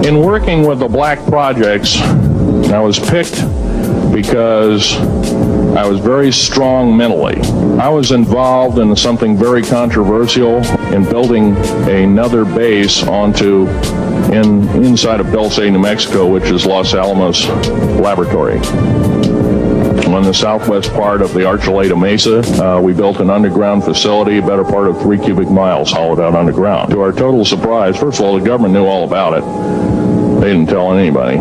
In working with the black projects, I was picked because I was very strong mentally. I was involved in something very controversial in building another base inside of Dulce, New Mexico, which is Los Alamos Laboratory. On the southwest part of the Archuleta Mesa, we built an underground facility, a better part of 3 cubic miles hollowed out underground. To our total surprise, first of all, the government knew all about it. They didn't tell anybody.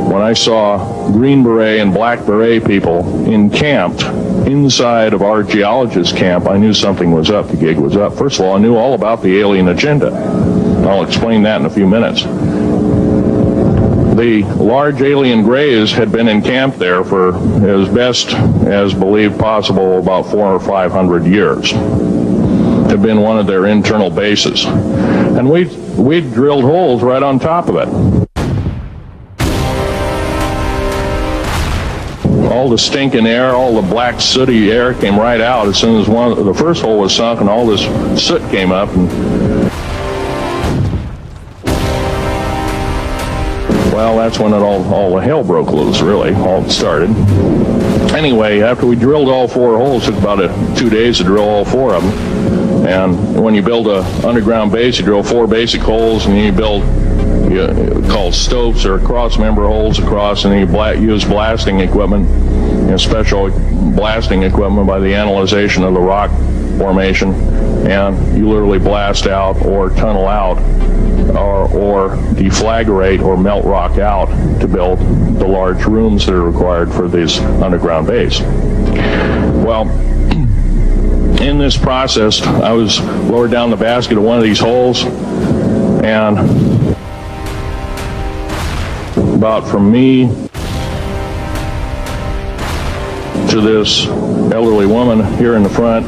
When I saw Green Beret and Black Beret people encamped inside of our geologist camp, I knew something was up. The gig was up. First of all, I knew all about the alien agenda. I'll explain that in a few minutes. The large alien Greys had been encamped there for as best as believed possible about 400 or 500 years. Had been one of their internal bases. And we drilled holes right on top of it. All the stinking air, all the black sooty air came right out as soon as the first hole was sunk, and all this soot came up. Well, that's when all the hell broke loose, really, all started. Anyway, after we drilled all 4 holes, it took about 2 days to drill all 4 of them. And when you build an underground base, you drill 4 basic holes, and then you build called stopes or cross-member holes across, and then you use blasting equipment, special blasting equipment by the analyzation of the rock formation, and you literally blast out or tunnel out or deflagrate or melt rock out to build the large rooms that are required for this underground base. Well, in this process, I was lowered down the basket of one of these holes, and about from me to this elderly woman here in the front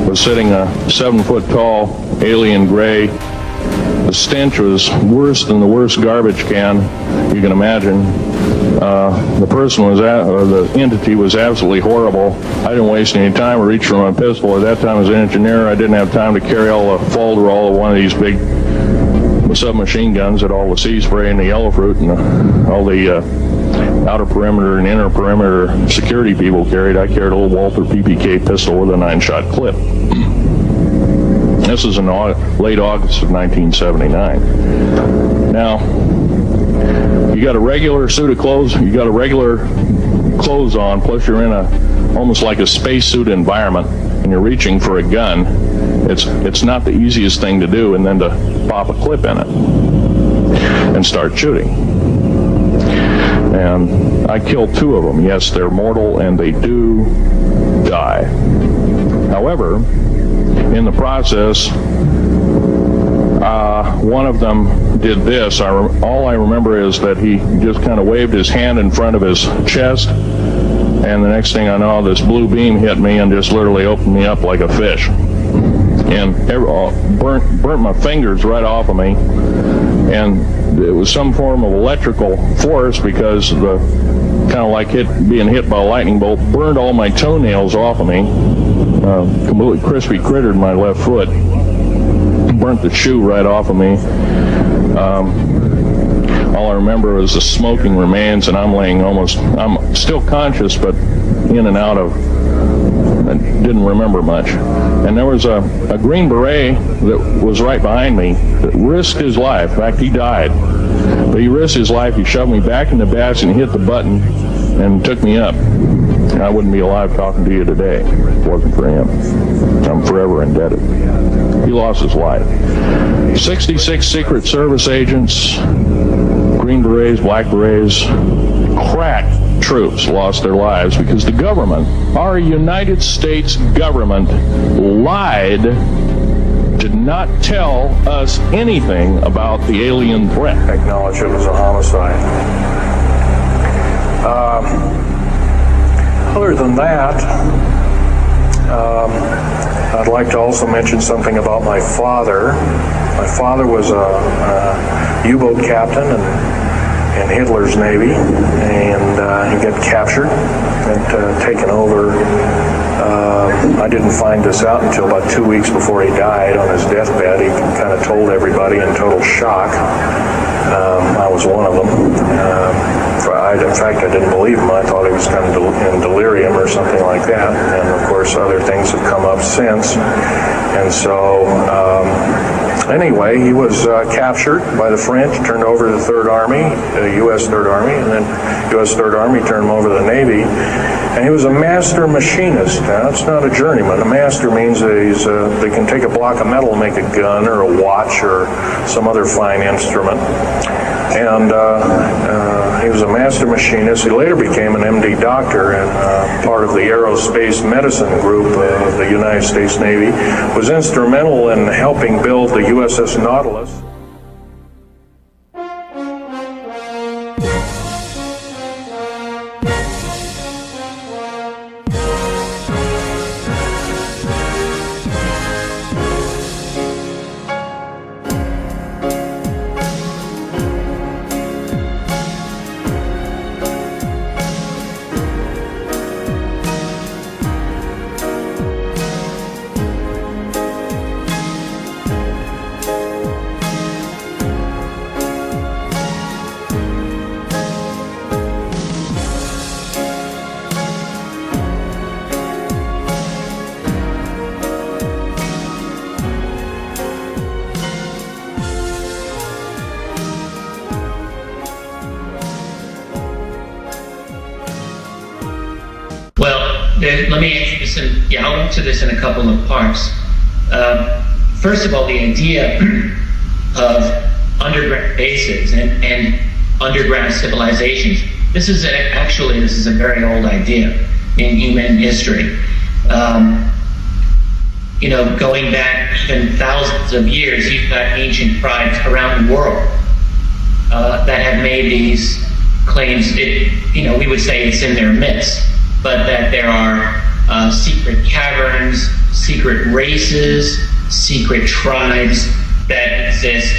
was sitting a 7-foot-tall alien Gray. The stench was worse than the worst garbage can you can imagine. The person or the entity was absolutely horrible. I didn't waste any time. I reached for my pistol. At that time, as an engineer, I didn't have time to carry all the folderol of one of these big submachine guns that all the sea spray and the yellow fruit and all the outer perimeter and inner perimeter security people carried. I carried a little Walther PPK pistol with a 9-shot clip. This was in late August of 1979. Now, you got a regular suit of clothes, you got a regular clothes on, plus you're in almost like a spacesuit environment, and you're reaching for a gun. It's not the easiest thing to do, and then to pop a clip in it and start shooting. And I killed 2 of them. Yes, they're mortal, and they do die. However, in the process, one of them did this. All I remember is that he just kind of waved his hand in front of his chest, and the next thing I know, this blue beam hit me and just literally opened me up like a fish. And burnt my fingers right off of me, and it was some form of electrical force because the kind of like being hit by a lightning bolt burned all my toenails off of me. Completely crispy crittered my left foot, burnt the shoe right off of me. All I remember was the smoking remains, and I'm still conscious, but in and out of, I didn't remember much. And there was a Green Beret that was right behind me that risked his life. In fact, he died. But he risked his life. He shoved me back in the basket and hit the button and took me up. And I wouldn't be alive talking to you today if it wasn't for him. I'm forever indebted. He lost his life. 66 Secret Service agents, Green Berets, Black Berets, crack troops lost their lives because the government, our United States government, lied, did not tell us anything about the alien threat. Acknowledged it was a homicide. Other than that, I'd like to also mention something about my father. My father was a U-boat captain in Hitler's Navy, and he got captured and taken over. I didn't find this out until about 2 weeks before he died. On his deathbed, he kind of told everybody in total shock. I was one of them. In fact, I didn't believe him. I thought he was kind of in delirium or something like that. And of course, other things have come up since. And so, anyway, he was captured by the French, turned over to the Third Army, the U.S. Third Army, and then U.S. Third Army turned him over to the Navy. And he was a master machinist. Now, that's not a journeyman. A master means that they can take a block of metal and make a gun or a watch or some other fine instrument. And he was a master machinist. He later became an MD doctor and part of the aerospace medicine group of the United States Navy. Was instrumental in helping build the USS Nautilus. Let me answer this I'll answer this in a couple of parts. First of all, the idea of underground bases and underground civilizations. This is a very old idea in human history. Going back even thousands of years, you've got ancient tribes around the world that have made these claims. We would say it's in their midst, but that there are secret caverns, secret races, secret tribes that exist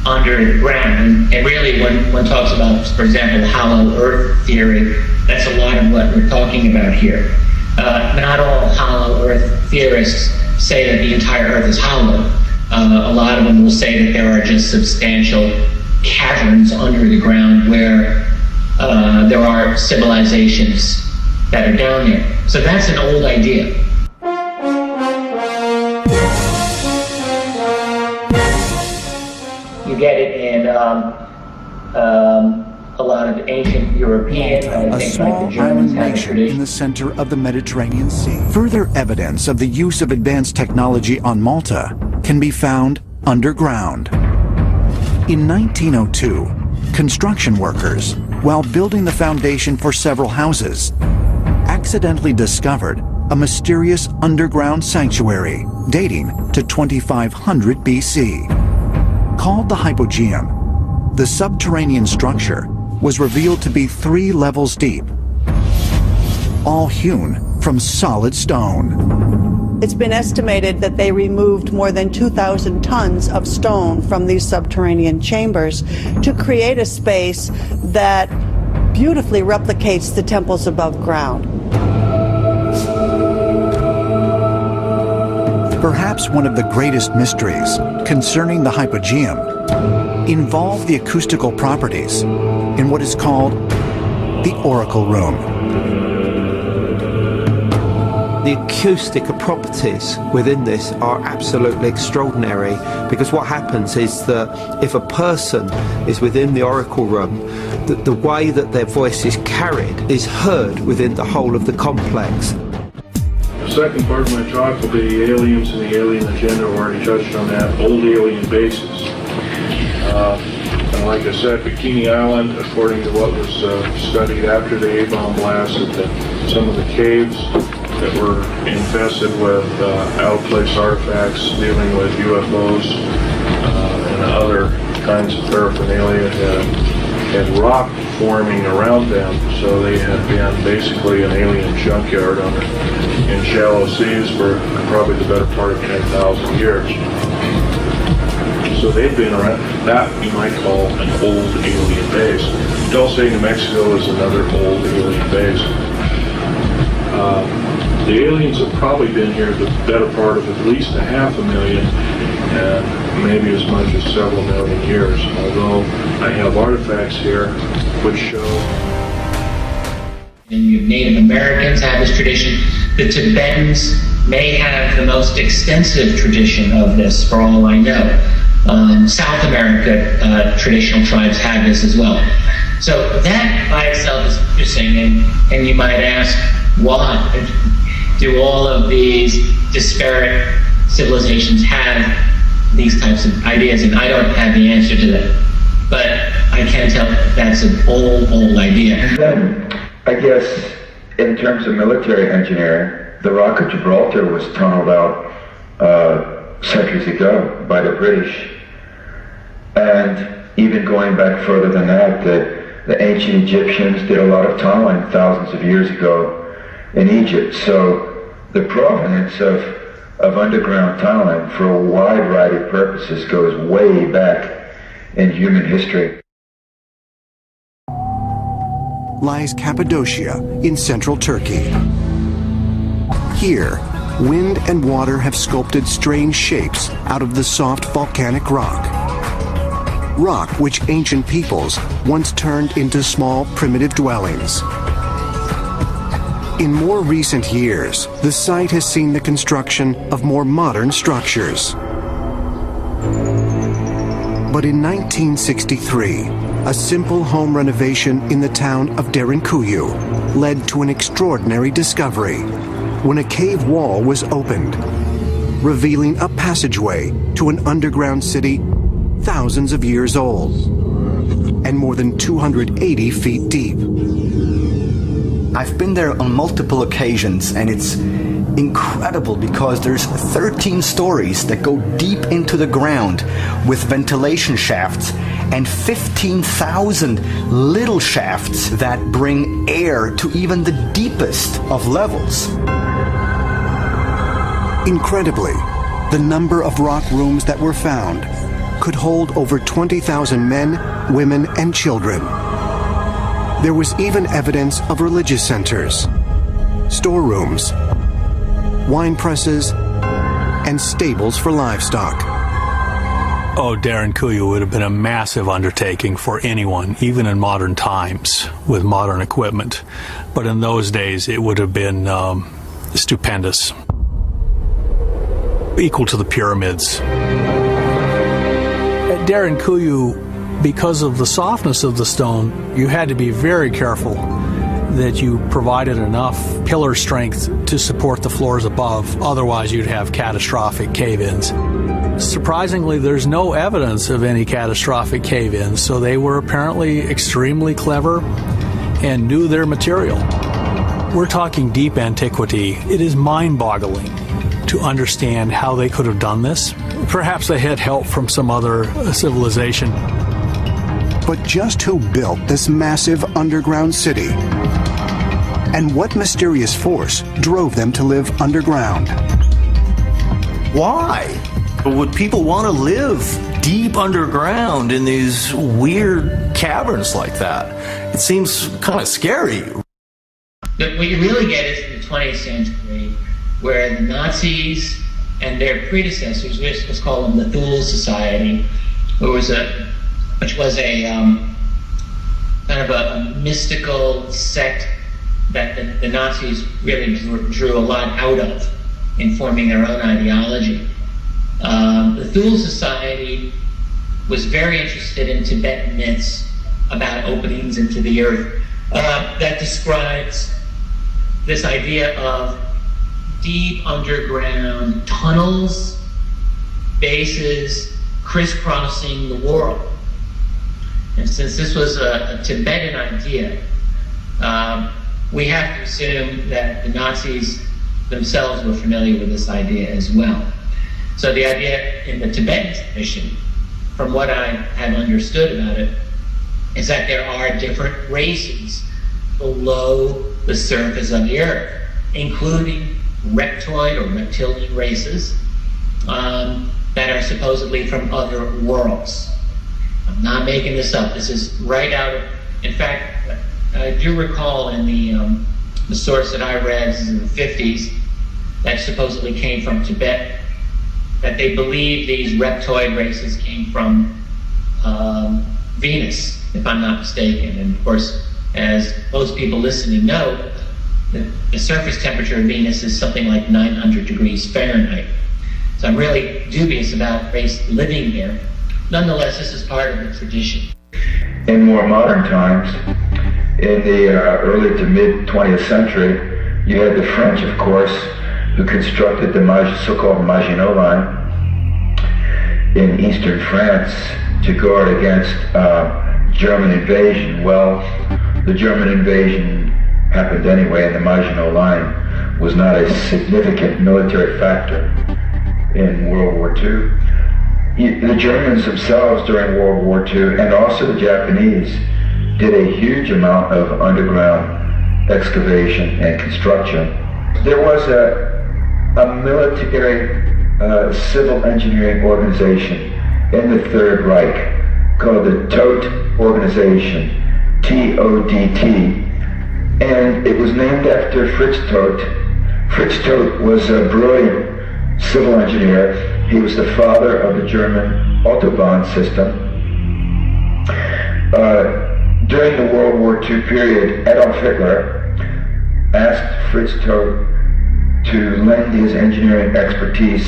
underground. And really, when one talks about, for example, the hollow earth theory, that's a lot of what we're talking about here. Not all hollow earth theorists say that the entire earth is hollow. A lot of them will say that there are just substantial caverns under the ground where there are civilizations that are down there. So that's an old idea. You get it in a lot of ancient European and a things small like the Germans island have a nation in tradition. the center of the Mediterranean Sea. Further evidence of the use of advanced technology on Malta can be found underground. In 1902, construction workers, while building the foundation for several houses, accidentally discovered a mysterious underground sanctuary dating to 2500 BC. Called the Hypogeum, the subterranean structure was revealed to be 3 levels deep, all hewn from solid stone. It's been estimated that they removed more than 2,000 tons of stone from these subterranean chambers to create a space that beautifully replicates the temples above ground. Perhaps one of the greatest mysteries concerning the Hypogeum involve the acoustical properties in what is called the Oracle Room. The acoustic properties within this are absolutely extraordinary, because what happens is that if a person is within the Oracle Room, the way that their voice is carried is heard within the whole of the complex. The second part of my talk will be the aliens and the alien agenda. We already touched on that. Old alien bases. And like I said, Bikini Island, according to what was studied after the A-bomb blast, that some of the caves that were infested with out-of-place artifacts dealing with UFOs and other kinds of paraphernalia had rock forming around them, so they had been basically an alien junkyard in shallow seas for probably the better part of 10,000 years. So they've been around, that you might call an old alien base. Dulce, New Mexico is another old alien base. The aliens have probably been here the better part of at least 500,000 and maybe as much as several million years, although I have artifacts here which show. And Native Americans have this tradition. The Tibetans may have the most extensive tradition of this, for all I know. South America traditional tribes have this as well. So that by itself is interesting, and you might ask, why do all of these disparate civilizations have these types of ideas? And I don't have the answer to that, but I can tell that's an old idea. And then, I guess, in terms of military engineering, the Rock of Gibraltar was tunneled out centuries ago by the British. And even going back further than that, the ancient Egyptians did a lot of tunneling thousands of years ago in Egypt. So the provenance of underground tunneling for a wide variety of purposes goes way back in human history. Lies Cappadocia in central Turkey. Here, wind and water have sculpted strange shapes out of the soft volcanic rock. Rock which ancient peoples once turned into small primitive dwellings. In more recent years, the site has seen the construction of more modern structures. But in 1963, a simple home renovation in the town of Derinkuyu led to an extraordinary discovery when a cave wall was opened, revealing a passageway to an underground city thousands of years old and more than 280 feet deep. I've been there on multiple occasions, and it's incredible because there's 13 stories that go deep into the ground with ventilation shafts and 15,000 little shafts that bring air to even the deepest of levels. Incredibly, the number of rock rooms that were found could hold over 20,000 men, women, and children. There was even evidence of religious centers, storerooms, wine presses, and stables for livestock. Oh, Derinkuyu would have been a massive undertaking for anyone, even in modern times, with modern equipment. But in those days, it would have been stupendous. Equal to the pyramids. At Derinkuyu, because of the softness of the stone, you had to be very careful that you provided enough pillar strength to support the floors above. Otherwise, you'd have catastrophic cave-ins. Surprisingly, there's no evidence of any catastrophic cave-ins, so they were apparently extremely clever and knew their material. We're talking deep antiquity. It is mind-boggling to understand how they could have done this. Perhaps they had help from some other civilization. But just who built this massive underground city? And what mysterious force drove them to live underground? Why would people want to live deep underground in these weird caverns like that? It seems kind of scary. But what you really get is in the 20th century, where the Nazis and their predecessors, let's call them the Thule Society, which was a kind of a mystical sect that the Nazis really drew a lot out of in forming their own ideology. The Thule Society was very interested in Tibetan myths about openings into the earth that describes this idea of deep underground tunnels, bases, crisscrossing the world. And since this was a Tibetan idea, we have to assume that the Nazis themselves were familiar with this idea as well. So the idea in the Tibetan tradition, from what I have understood about it, is that there are different races below the surface of the Earth, including reptoid or reptilian races that are supposedly from other worlds. I'm not making this up. This is right out of, in fact, I do recall in the source that I read in the 50s that supposedly came from Tibet, that they believe these reptoid races came from Venus, if I'm not mistaken. And of course, as most people listening know, the surface temperature of Venus is something like 900 degrees Fahrenheit. So I'm really dubious about race living there. Nonetheless, this is part of the tradition. In more modern times, in the early to mid 20th century, you had the French, of course, who constructed the so-called Maginot Line in eastern France to guard against German invasion. Well, the German invasion happened anyway, and the Maginot Line was not a significant military factor in World War II. The Germans themselves during World War II, and also the Japanese, did a huge amount of underground excavation and construction. There was a military civil engineering organization in the Third Reich called the Todt Organization, T-O-D-T, and it was named after Fritz Todt. Fritz Todt was a brilliant civil engineer. He was the father of the German Autobahn system. During the World War II period, Adolf Hitler asked Fritz Todt to lend his engineering expertise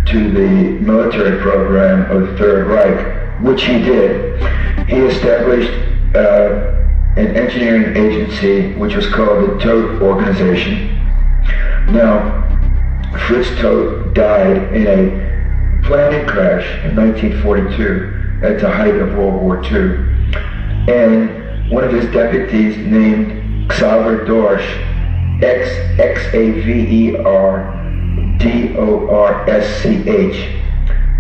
to the military program of the Third Reich, which he did. He established an engineering agency which was called the Todt Organization. Now, Fritz Todt died in a plane crash in 1942 at the height of World War II. And one of his deputies named Xaver Dorsch, X-A-V-E-R-D-O-R-S-C-H,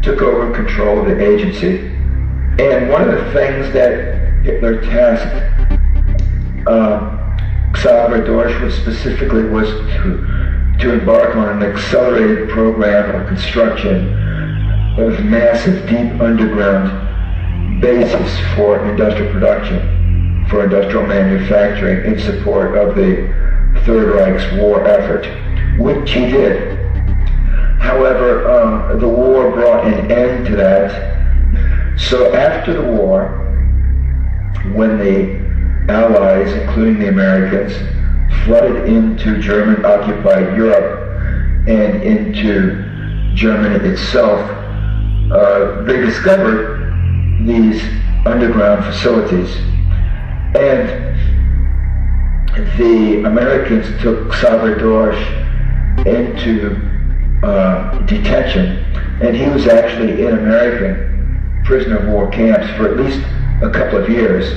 took over control of the agency. And one of the things that Hitler tasked Xaver Dorsch with specifically was to embark on an accelerated program of construction of massive deep underground bases for industrial production, for industrial manufacturing in support of the Third Reich's war effort, which he did. However, the war brought an end to that. So after the war, when the Allies, including the Americans, flooded into German-occupied Europe and into Germany itself, they discovered these underground facilities. And the Americans took Xaver Dorsch into detention, and he was actually in American prisoner of war camps for at least a couple of years.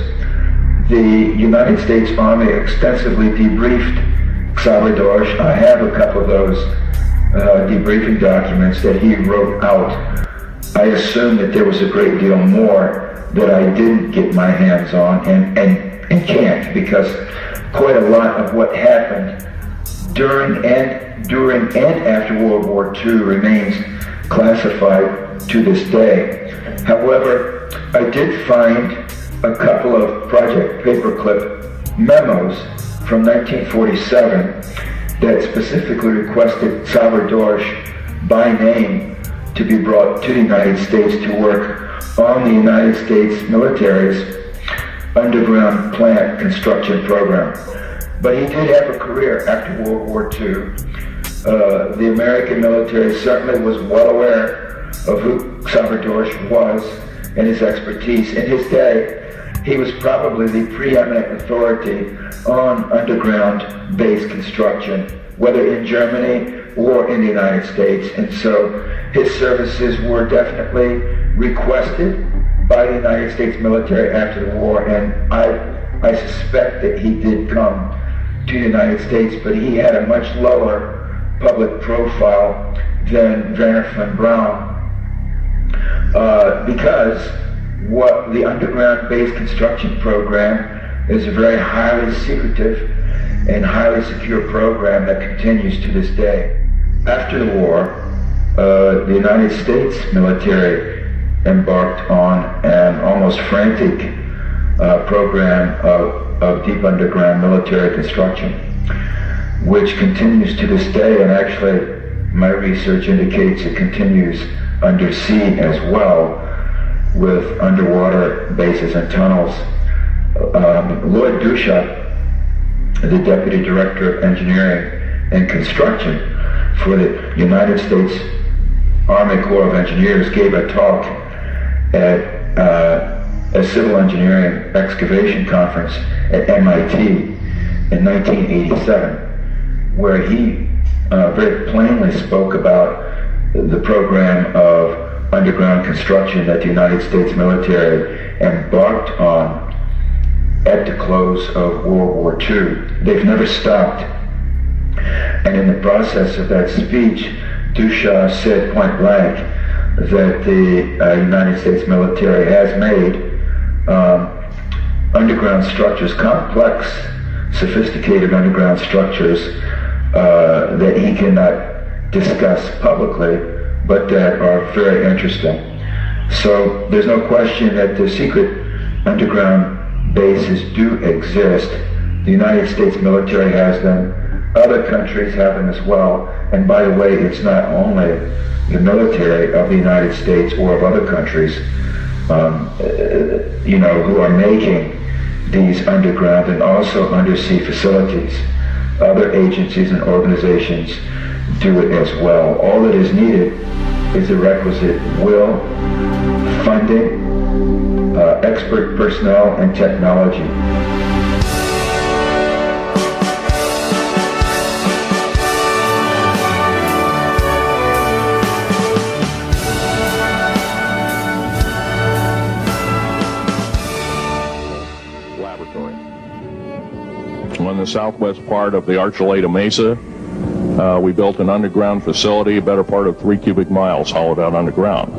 The United States Army extensively debriefed Xaver Dorsch. I have a couple of those debriefing documents that he wrote out. I assume that there was a great deal more that I didn't get my hands on and can't, because quite a lot of what happened during and after World War II remains classified to this day. However, I did find a couple of Project Paperclip memos from 1947 that specifically requested Xaver Dorsch by name to be brought to the United States to work on the United States military's underground plant construction program. But he did have a career after World War II. The American military certainly was well aware of who Xaver Dorsch was and his expertise. In his day, he was probably the preeminent authority on underground base construction, whether in Germany or in the United States. And so his services were definitely requested by the United States military after the war, and I suspect that he did come to the United States, but he had a much lower public profile than Werner von Braun, because what the underground base construction program is a very highly secretive and highly secure program that continues to this day. After the war, the United States military embarked on an almost frantic program of deep underground military construction, which continues to this day, and actually my research indicates it continues undersea as well, with underwater bases and tunnels. Lloyd Dulce, the Deputy Director of Engineering and Construction for the United States Army Corps of Engineers, gave a talk at a civil engineering excavation conference at MIT in 1987, where he very plainly spoke about the program of underground construction that the United States military embarked on at the close of World War II. They've never stopped. And in the process of that speech, Dulce said point blank that the United States military has made underground structures, complex, sophisticated underground structures that he cannot discuss publicly, but that are very interesting. So there's no question that the secret underground bases do exist. The United States military has them. Other countries have them as well. And by the way, it's not only the military of the United States or of other countries, who are making these underground and also undersea facilities. Other agencies and organizations do it as well. All that is needed is the requisite will, funding, expert personnel, and technology. On the southwest part of the Archuleta Mesa, we built an underground facility, a better part of 3 cubic miles hollowed out underground.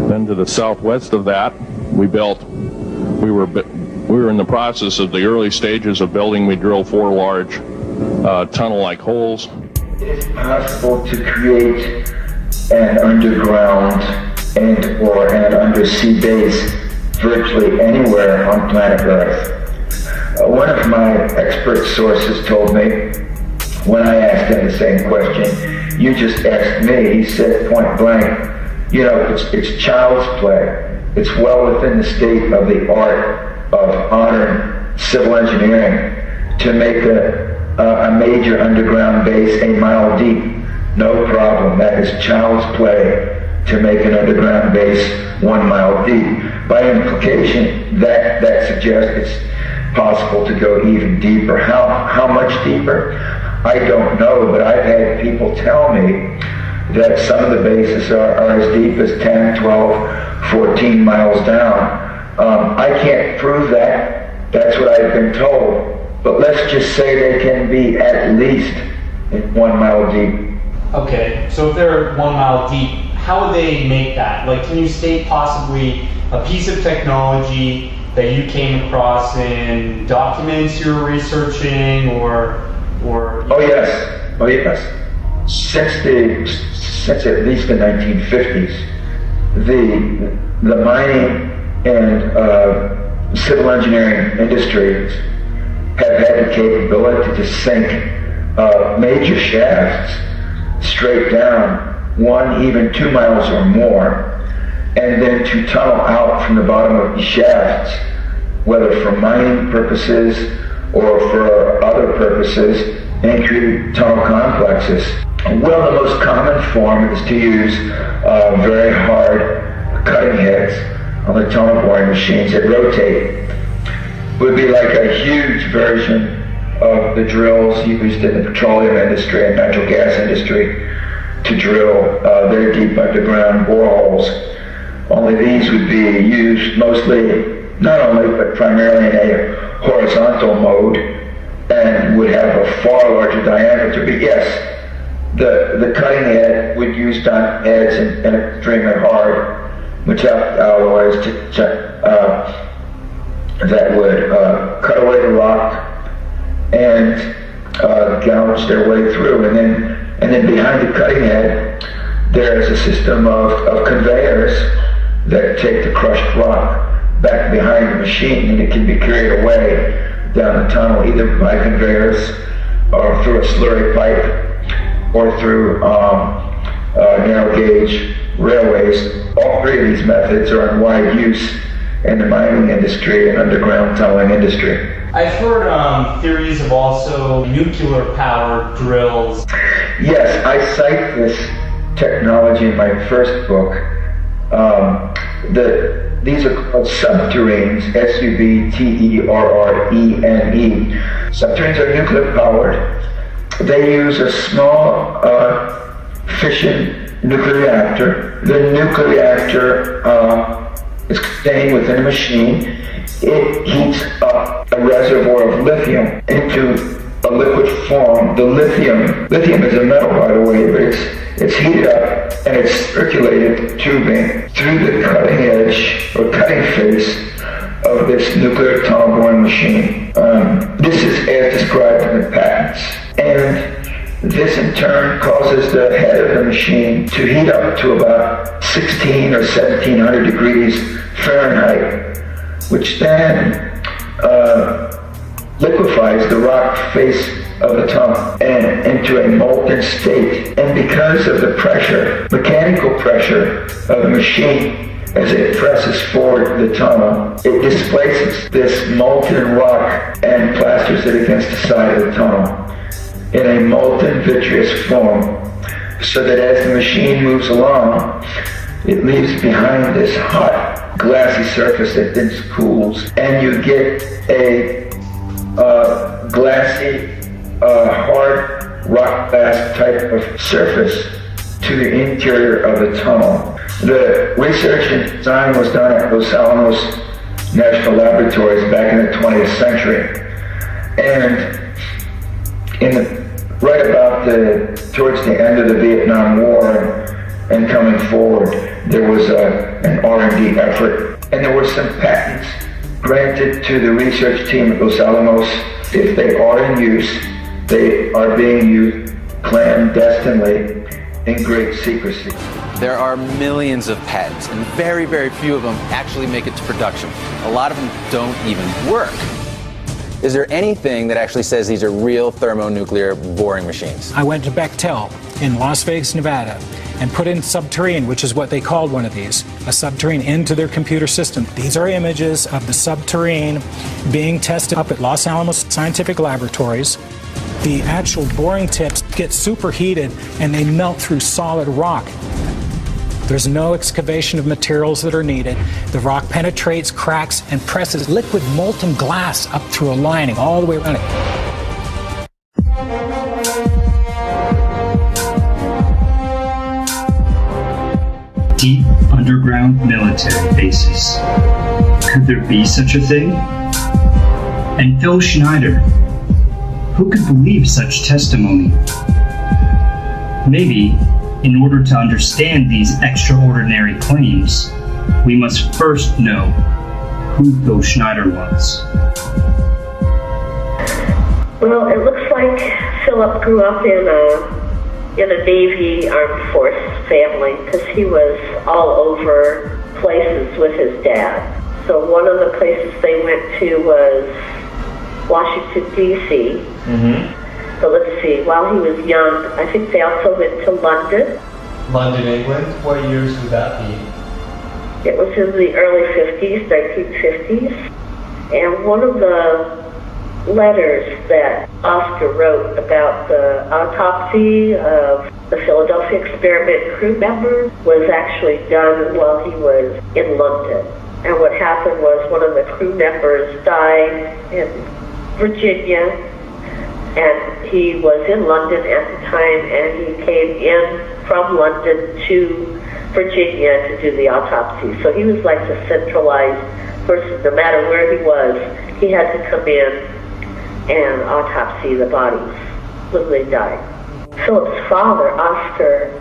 Then to the southwest of that, we were in the process of the early stages of building. We drilled 4 large tunnel-like holes. It is possible to create an underground or an undersea base virtually anywhere on planet Earth. One of my expert sources told me, when I asked him the same question you just asked me, he said point blank, it's child's play. It's well within the state of the art of modern civil engineering to make a major underground base a mile deep. No problem. That is child's play to make an underground base 1 mile deep. By implication, that suggests it's possible to go even deeper. How much deeper? I don't know, but I've had people tell me that some of the bases are as deep as 10, 12, 14 miles down. I can't prove that. That's what I've been told. But let's just say they can be at least 1 mile deep. Okay, so if they're 1 mile deep, how would they make that? Like, can you state possibly a piece of technology that you came across in documents you were researching, or? Oh yes. Since at least the 1950s, the mining and civil engineering industries have had the capability to sink major shafts straight down 1, even 2 miles or more, and then to tunnel out from the bottom of the shafts, whether for mining purposes or for other purposes, and create tunnel complexes. Well, the most common form is to use very hard cutting heads on the tunnel boring machines that rotate. It would be like a huge version of the drills used in the petroleum industry and natural gas industry to drill very deep underground boreholes. only these would be used mostly, not only, but primarily in a horizontal mode, and would have a far larger diameter. But yes, the cutting edge would use heads and extremely hard metallic alloys that would cut away the rock and gouge their way through. And then behind the cutting head, there is a system of conveyors that take the crushed rock back behind the machine, and it can be carried away down the tunnel, either by conveyors or through a slurry pipe or through narrow gauge railways. All three of these methods are in wide use in the mining industry and underground tunneling industry. I've heard theories of also nuclear-powered drills. Yes, I cite this technology in my first book. These are called submarines, S-U-B-T-E-R-R-E-N-E. Submarines are nuclear-powered. They use a small fission nuclear reactor. The nuclear reactor is contained within a machine. It heats up a reservoir of lithium into a liquid form. The lithium is a metal, by the way, but it's heated up and it's circulated tubing through the cutting edge or cutting face of this nuclear tunnel boring machine. This is as described in the patents. And this in turn causes the head of the machine to heat up to about 16 or 1700 degrees Fahrenheit, which then liquefies the rock face of the tunnel and into a molten state. And because of the pressure, mechanical pressure of the machine as it presses forward the tunnel, it displaces this molten rock and plasters it against the side of the tunnel in a molten vitreous form, so that as the machine moves along, it leaves behind this hot, glassy surface that then cools, and you get a glassy, hard rock glass type of surface to the interior of the tunnel. The research and design was done at Los Alamos National Laboratories back in the 20th century, and right about towards the end of the Vietnam War and coming forward, there was an R&D effort, and there were some patents granted to the research team at Los Alamos. If they are in use, they are being used clandestinely in great secrecy. There are millions of patents, and very, very few of them actually make it to production. A lot of them don't even work. Is there anything that actually says these are real thermonuclear boring machines? I went to Bechtel in Las Vegas, Nevada, and put in subterrane, which is what they called one of these, a subterrane, into their computer system. These are images of the subterrane being tested up at Los Alamos Scientific Laboratories. The actual boring tips get superheated and they melt through solid rock. There's no excavation of materials that are needed. The rock penetrates, cracks, and presses liquid molten glass up through a lining all the way around it. Deep underground military bases. Could there be such a thing? And Phil Schneider, who could believe such testimony? Maybe, in order to understand these extraordinary claims, we must first know who Phil Schneider was. Well, it looks like Philip grew up in a Navy Armed Force family, because he was all over places with his dad. So one of the places they went to was Washington, D.C. So let's see, while he was young, I think they also went to London. London, England? What years would that be? It was in the early 50s, 1950s. And one of the letters that Oscar wrote about the autopsy of the Philadelphia experiment crew member was actually done while he was in London. And what happened was one of the crew members died in Virginia, and he was in London at the time, and he came in from London to Virginia to do the autopsy. So he was like the centralized person. No matter where he was, he had to come in and autopsy the bodies when they died. Philip's father, Oscar,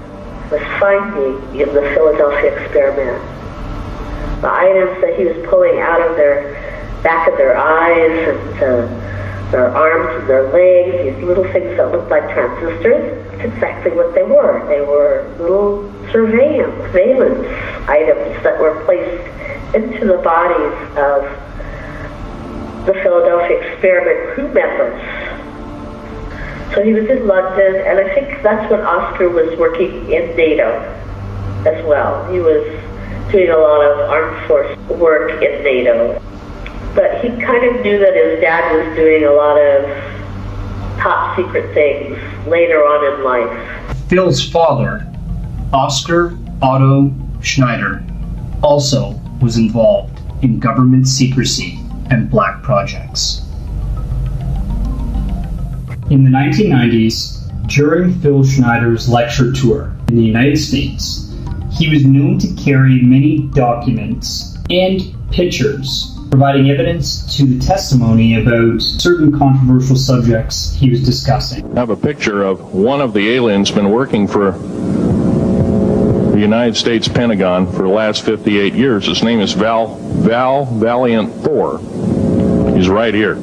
was finding in the Philadelphia experiment the items that he was pulling out of their back of their eyes and their arms and their legs, these little things that looked like transistors. That's exactly what they were. They were little surveillance items that were placed into the bodies of the Philadelphia experiment crew members. So he was in London, and I think that's when Oscar was working in NATO as well. He was doing a lot of armed force work in NATO. But he kind of knew that his dad was doing a lot of top secret things later on in life. Phil's father, Oscar Otto Schneider, also was involved in government secrecy and black projects. In the 1990s, during Phil Schneider's lecture tour in the United States, he was known to carry many documents and pictures providing evidence to the testimony about certain controversial subjects he was discussing. I have a picture of one of the aliens been working for the United States Pentagon for the last 58 years. His name is Val Valiant Thor. He's right here.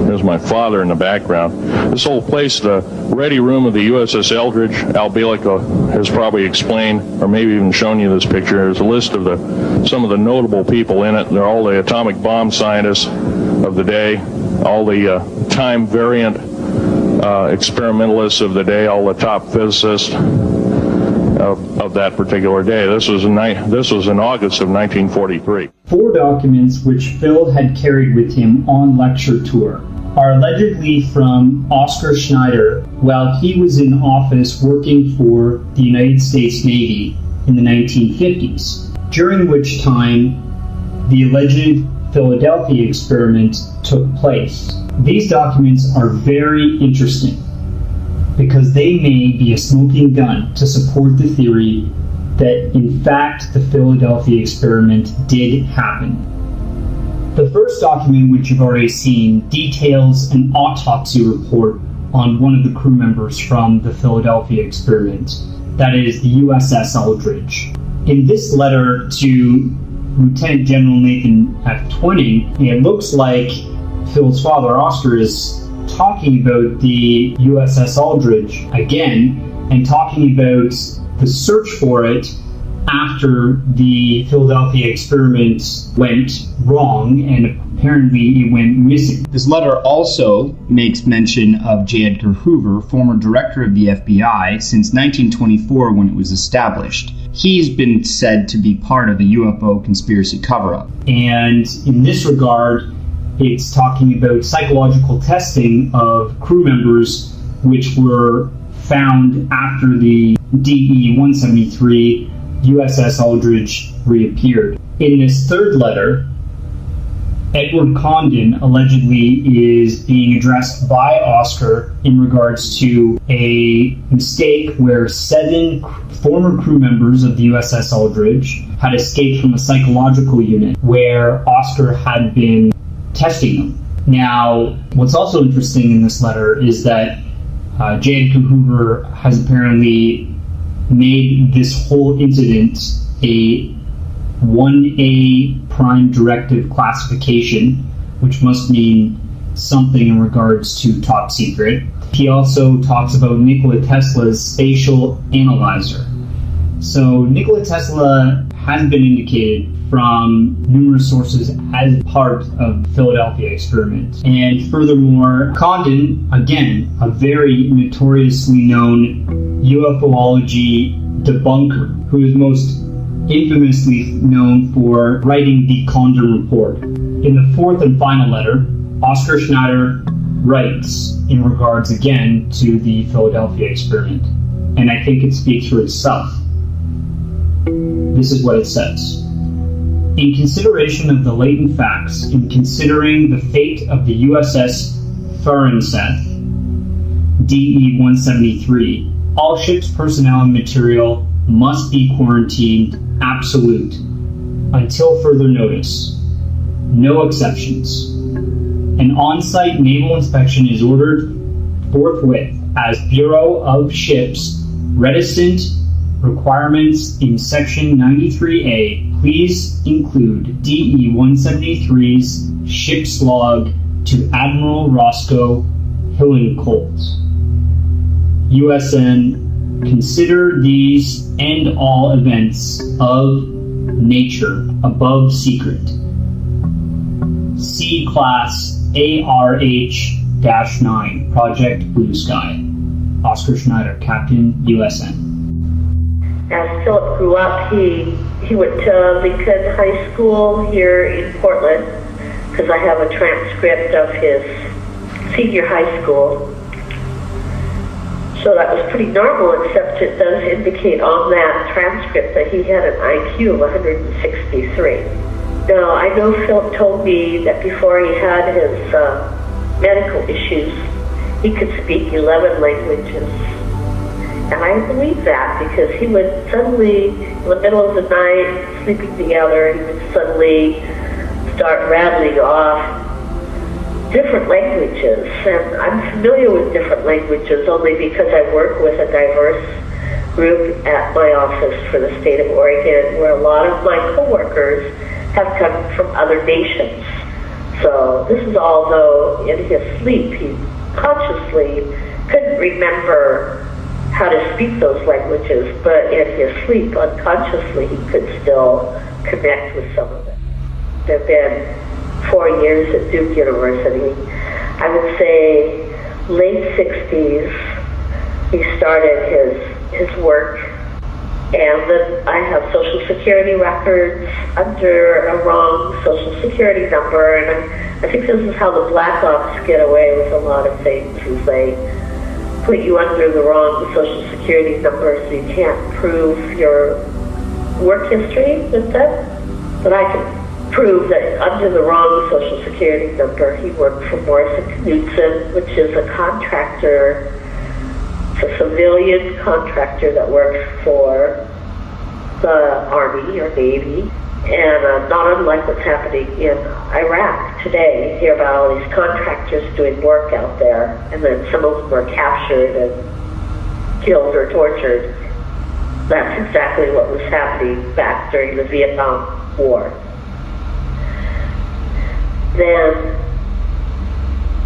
There's my father in the background. This whole place, the ready room of the USS Eldridge, Al Bielek has probably explained, or maybe even shown you this picture. There's a list of some of the notable people in it. They're all the atomic bomb scientists of the day, all the time variant experimentalists of the day, all the top physicists of that particular day. This was in August of 1943. 4 documents which Phil had carried with him on lecture tour are allegedly from Oscar Schneider while he was in office working for the United States Navy in the 1950s, during which time the alleged Philadelphia experiment took place. These documents are very interesting because they may be a smoking gun to support the theory that in fact the Philadelphia experiment did happen. The first document, which you've already seen, details an autopsy report on one of the crew members from the Philadelphia experiment, that is the USS Eldridge. In this letter to Lieutenant General Nathan F. Twining, it looks like Phil's father, Oscar, is talking about the USS Eldridge again and talking about the search for it after the Philadelphia experiment went wrong and apparently it went missing. This letter also makes mention of J. Edgar Hoover, former director of the FBI, since 1924 when it was established. He's been said to be part of a UFO conspiracy cover-up. And in this regard, it's talking about psychological testing of crew members which were found after the DE-173 USS Eldridge reappeared. In this third letter, Edward Condon allegedly is being addressed by Oscar in regards to a mistake where 7 former crew members of the USS Eldridge had escaped from a psychological unit where Oscar had been testing them. Now, what's also interesting in this letter is that J. Edgar Hoover has apparently made this whole incident a 1A prime directive classification, which must mean something in regards to top secret. He also talks about Nikola Tesla's spatial analyzer. So Nikola Tesla has been indicated from numerous sources as part of the Philadelphia experiment. And furthermore, Condon, again, a very notoriously known UFOlogy debunker, who is most infamously known for writing the Condon Report. In the 4th and final letter, Oscar Schneider writes in regards again to the Philadelphia experiment. And I think it speaks for itself. This is what it says. In consideration of the latent facts, in considering the fate of the USS Thurenseth, DE-173, all ships, personnel, and material must be quarantined absolute until further notice. No exceptions. An on-site naval inspection is ordered forthwith as Bureau of Ships reticent requirements in Section 93A. Please include DE 173's ship's log to Admiral Roscoe Hillenkolt. USN, consider these and all events of nature above secret. C Class ARH-9, Project Blue Sky. Oscar Schneider, Captain, USN. As Philip grew up, he went to Lincoln High School here in Portland, because I have a transcript of his senior high school. So that was pretty normal, except it does indicate on that transcript that he had an IQ of 163. Now, I know Philip told me that before he had his medical issues, he could speak 11 languages. And I believe that, because he would suddenly, in the middle of the night, sleeping together, he would suddenly start rattling off different languages. And I'm familiar with different languages only because I work with a diverse group at my office for the state of Oregon, where a lot of my coworkers have come from other nations. So this is all though in his sleep, he consciously couldn't remember how to speak those languages, but in his sleep, unconsciously, he could still connect with some of them. There have been 4 years at Duke University. I would say late 60s, he started his work, and then I have Social Security records under a wrong Social Security number, and I think this is how the Black Ops get away with a lot of things, is they put you under the wrong Social Security number so you can't prove your work history with them. But I can prove that under the wrong Social Security number, he worked for Morrison Knudsen, which is a contractor, it's a civilian contractor that works for the Army or Navy. And not unlike what's happening in Iraq today, you hear about all these contractors doing work out there, and then some of them are captured and killed or tortured. That's exactly what was happening back during the Vietnam War. Then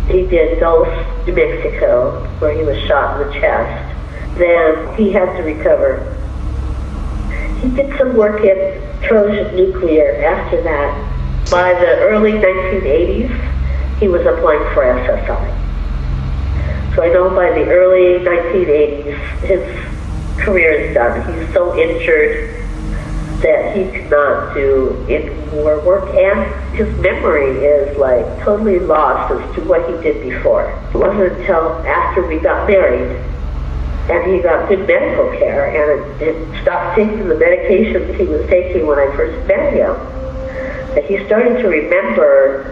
he did Dulce, New Mexico, where he was shot in the chest. Then he had to recover. He did some work in Trojan Nuclear after that. By the early 1980s, he was applying for SSI. So I know by the early 1980s, his career is done. He's so injured that he could not do any more work, and his memory is like totally lost as to what he did before. It wasn't until after we got married and he got good medical care and it stopped taking the medications he was taking when I first met him that he started to remember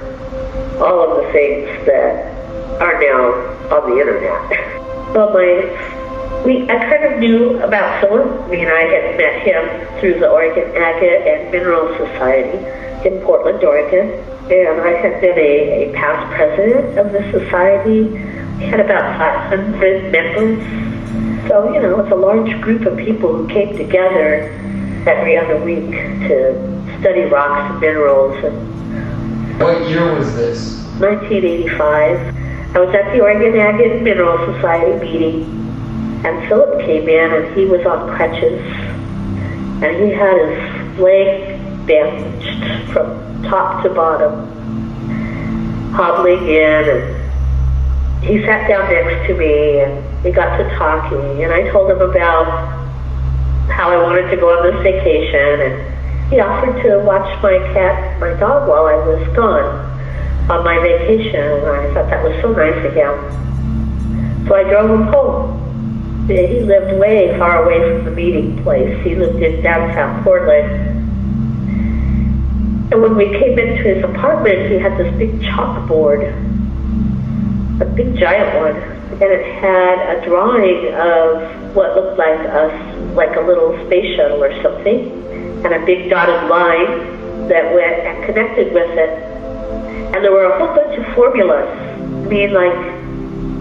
all of the things that are now on the internet. Well, I kind of knew about Philip. I mean, I had met him through the Oregon Agate and Mineral Society in Portland, Oregon, and I had been a past president of the society. We had about 500 members. So, you know, it's a large group of people who came together every other week to study rocks and minerals. And what year was this? 1985. I was at the Oregon Agate and Mineral Society meeting, and Philip came in and he was on crutches, and he had his leg bandaged from top to bottom, hobbling in, and he sat down next to me and we got to talking, and I told him about how I wanted to go on this vacation, and he offered to watch my my dog while I was gone on my vacation, and I thought that was so nice of him. So I drove him home. He lived way far away from the meeting place. He lived in downtown Portland. And when we came into his apartment, he had this big chalkboard, a big giant one, and it had a drawing of what looked like us like a little space shuttle or something, and a big dotted line that went and connected with it. And there were a whole bunch of formulas. I mean, like,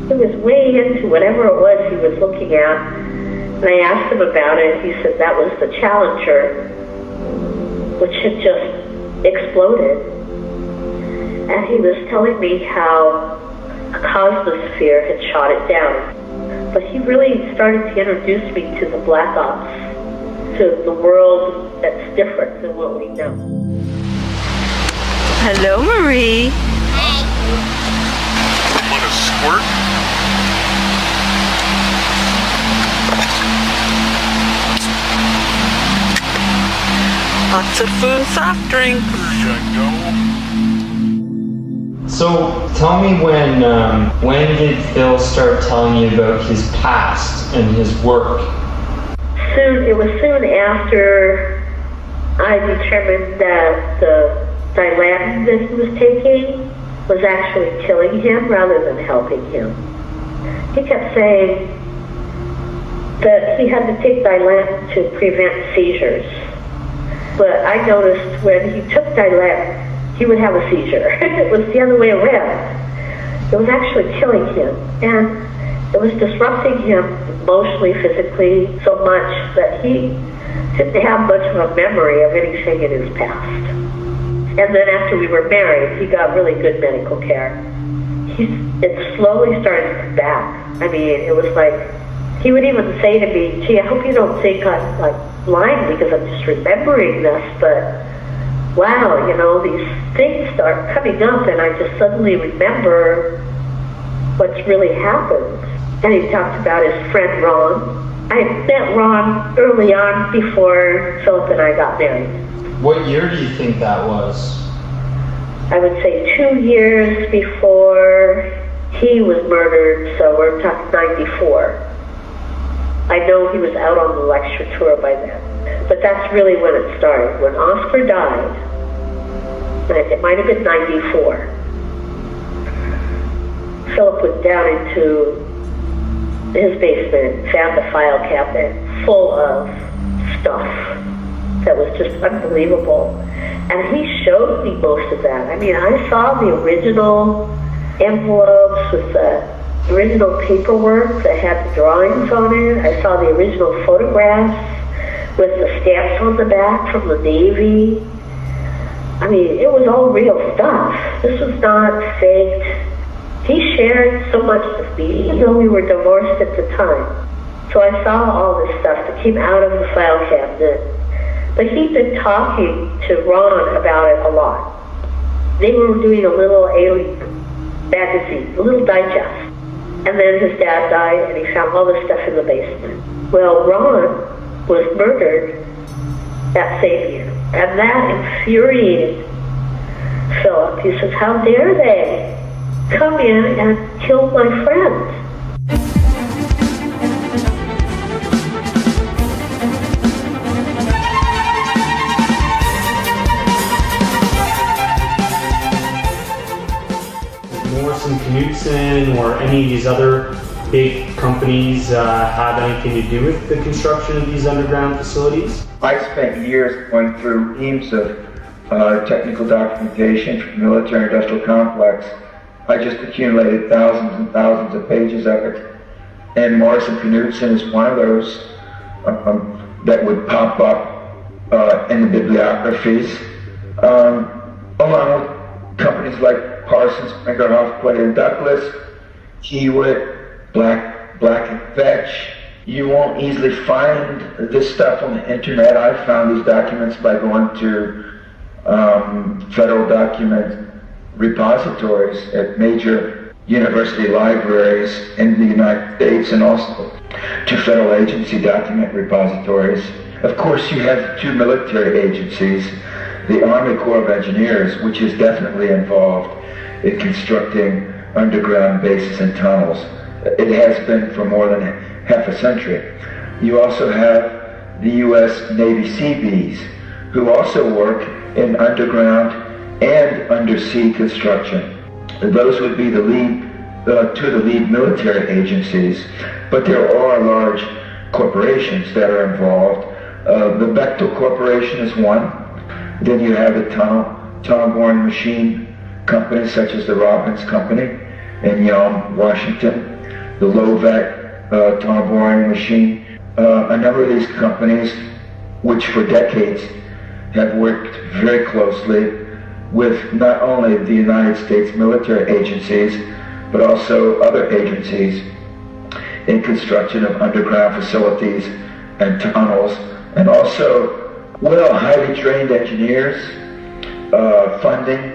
he was way into whatever it was he was looking at. And I asked him about it. He said that was the Challenger, which had just exploded. And he was telling me how a cosmosphere had shot it down. But he really started to introduce me to the black ops, to the world that's different than what we know. Hello, Marie. Want a squirt? Lots of food, soft drink. So tell me when did Phil start telling you about his past and his work? It was soon after I determined that the Dilantin that he was taking was actually killing him rather than helping him. He kept saying that he had to take Dilantin to prevent seizures. But I noticed when he took Dilantin, he would have a seizure. It was the other way around. It was actually killing him. And it was disrupting him emotionally, physically, so much that he didn't have much of a memory of anything in his past. And then after we were married, he got really good medical care. It slowly started to come back. I mean, it was like, he would even say to me, gee, I hope you don't think I'm like lying because I'm just remembering this, but wow, you know, these things start coming up and I just suddenly remember what's really happened. And he talked about his friend Ron. I had met Ron early on before Philip and I got married. What year do you think that was? I would say 2 years before he was murdered, so we're talking 94. I know he was out on the lecture tour by then. But that's really when it started. When Oscar died, it might have been 94, Philip went down into his basement, found a file cabinet full of stuff that was just unbelievable. And he showed me most of that. I mean, I saw the original envelopes with the original paperwork that had the drawings on it. I saw the original photographs with the stamps on the back from the Navy. I mean, it was all real stuff. This was not faked. He shared so much with me, even though we were divorced at the time. So I saw all this stuff that came out of the file cabinet. But he'd been talking to Ron about it a lot. They were doing a little alien magazine, a little digest. And then his dad died, and he found all this stuff in the basement. Well, Ron was murdered that same year. And that infuriated Philip. He says, how dare they come in and kill my friend? Knudsen or any of these other big companies have anything to do with the construction of these underground facilities? I spent years going through reams of technical documentation from the military-industrial complex. I just accumulated thousands and thousands of pages of it. And Morrison Knudsen is one of those that would pop up in the bibliographies, along with companies like Parsons, Brinkerhoff, Platt and Douglas, Hewitt, Black and Vetch. You won't easily find this stuff on the internet. I found these documents by going to federal document repositories at major university libraries in the United States and also to federal agency document repositories. Of course, you have two military agencies, the Army Corps of Engineers, which is definitely involved in constructing underground bases and tunnels. It has been for more than half a century. You also have the U.S. Navy Seabees, who also work in underground and undersea construction. Those would be the lead, two of the lead military agencies, but there are large corporations that are involved. The Bechtel Corporation is one. Then you have the tunnel boring machine companies such as the Robbins Company in Yelm, Washington, the Lovac tunnel boring machine. A number of these companies, which for decades have worked very closely with not only the United States military agencies, but also other agencies in construction of underground facilities and tunnels, and also, well, highly trained engineers, funding.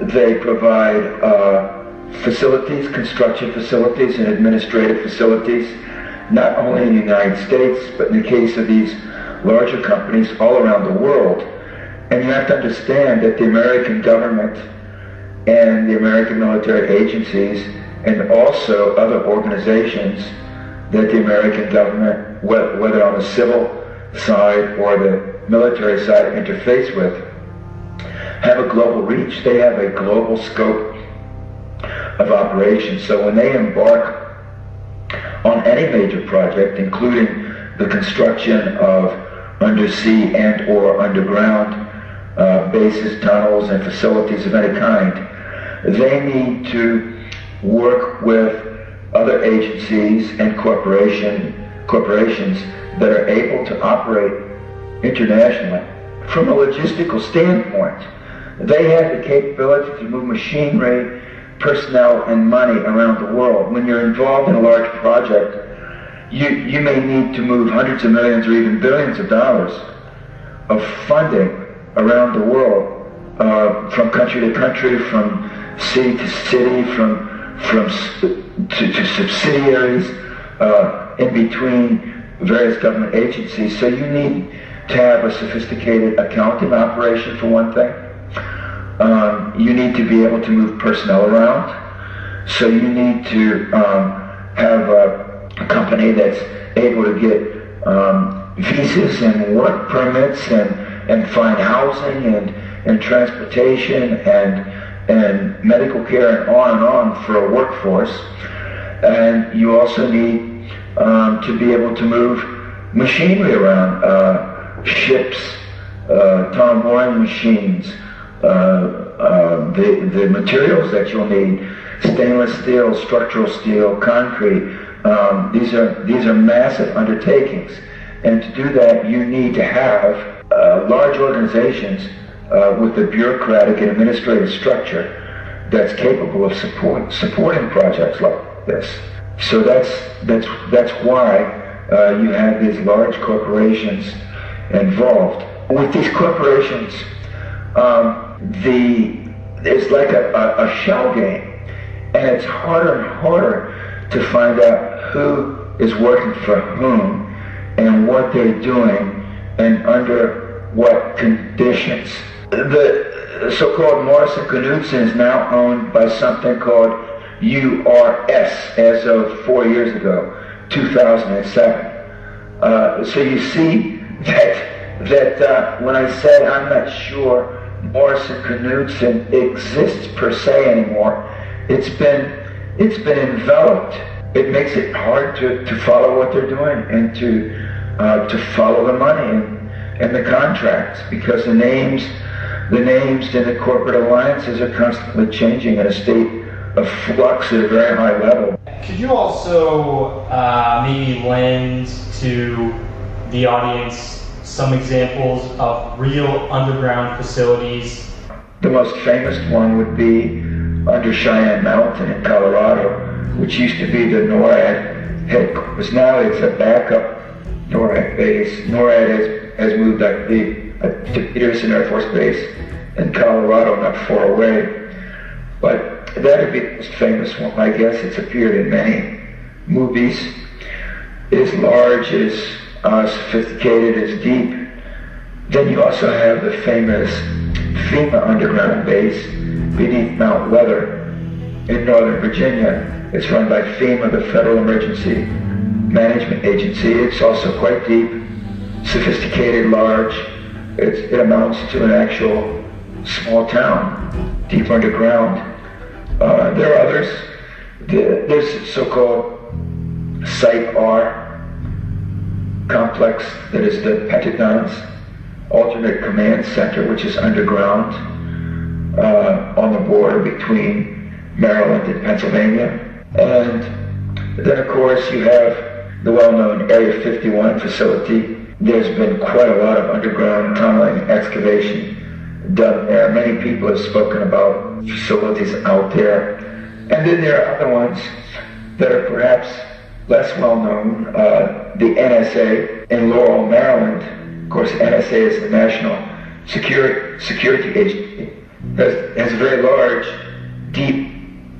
They provide facilities, construction facilities and administrative facilities, not only in the United States, but in the case of these larger companies all around the world. And you have to understand that the American government and the American military agencies and also other organizations that the American government, whether on the civil side or the military side, interface with, have a global reach. They have a global scope of operations. So when they embark on any major project, including the construction of undersea and or underground bases, tunnels, and facilities of any kind, they need to work with other agencies and corporations that are able to operate internationally. From a logistical standpoint, they have the capability to move machinery, personnel, and money around the world. When you're involved in a large project, you may need to move hundreds of millions or even billions of dollars of funding around the world, from country to country, from city to city, to subsidiaries, in between various government agencies. So you need to have a sophisticated accounting operation, for one thing. You need to be able to move personnel around. So you need to have a company that's able to get visas and work permits and find housing and transportation and medical care and on for a workforce. And you also need to be able to move machinery around, ships, tunnel boring machines, the materials that you'll need, stainless steel, structural steel, concrete. These are massive undertakings, and to do that you need to have large organizations with a bureaucratic and administrative structure that's capable of supporting projects like this. So that's why you have these large corporations involved. With these corporations, it's like a shell game, and it's harder and harder to find out who is working for whom and what they're doing and under what conditions. The so-called Morrison Knudsen is now owned by something called URS as of 4 years ago, 2007. So you see that when I say I'm not sure Morrison Knudsen exists per se anymore, it's been enveloped. It makes it hard to follow what they're doing and to follow the money and the contracts, because the names and the corporate alliances are constantly changing in a state of flux at a very high level. Could you also maybe lend to the audience some examples of real underground facilities? The most famous one would be under Cheyenne Mountain in Colorado, which used to be the NORAD headquarters. Now it's a backup NORAD base. NORAD has moved, I believe, to Peterson Air Force Base in Colorado, not far away. But that would be the most famous one. I guess it's appeared in many movies. It's large, it's sophisticated, it's deep. Then you also have the famous FEMA underground base beneath Mount Weather in Northern Virginia. It's run by FEMA, the Federal Emergency Management Agency. It's also quite deep, sophisticated, large. It amounts to an actual small town, deep underground. There are others. There's so-called Site R complex that is the Pentagon's alternate command center, which is underground on the border between Maryland and Pennsylvania. And then, of course, you have the well-known Area 51 facility. There's been quite a lot of underground tunneling excavation done there. Many people have spoken about facilities out there. And then there are other ones that are perhaps less well-known. The NSA in Laurel, Maryland. Of course, NSA is the National Security Agency. Has a very large, deep,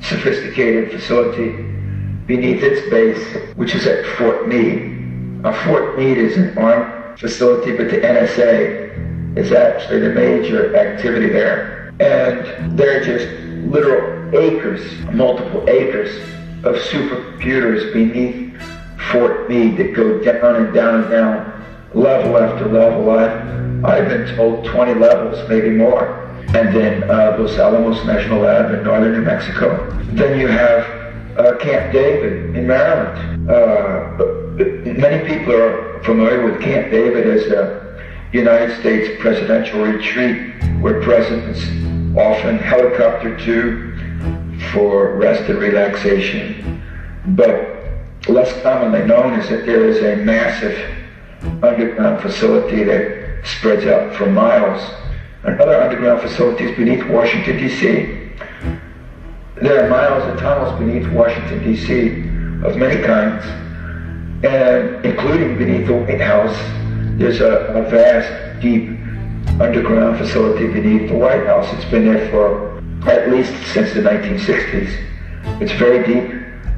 sophisticated facility beneath its base, which is at Fort Meade. Fort Meade is an armed facility, but the NSA is actually the major activity there. And there are just literal acres, multiple acres of supercomputers beneath Fort Meade that go down and down and down, level after level. I've been told 20 levels, maybe more. And then Los Alamos National Lab in northern New Mexico. Then you have Camp David in Maryland. Many people are familiar with Camp David as a United States presidential retreat where presidents often helicopter to for rest and relaxation. But less commonly known is that there is a massive underground facility that spreads out for miles. Another underground facilities beneath Washington, D.C. There are miles of tunnels beneath Washington, D.C. of many kinds, and including beneath the White House. There's a vast, deep underground facility beneath the White House. It's been there for at least since the 1960s. It's very deep,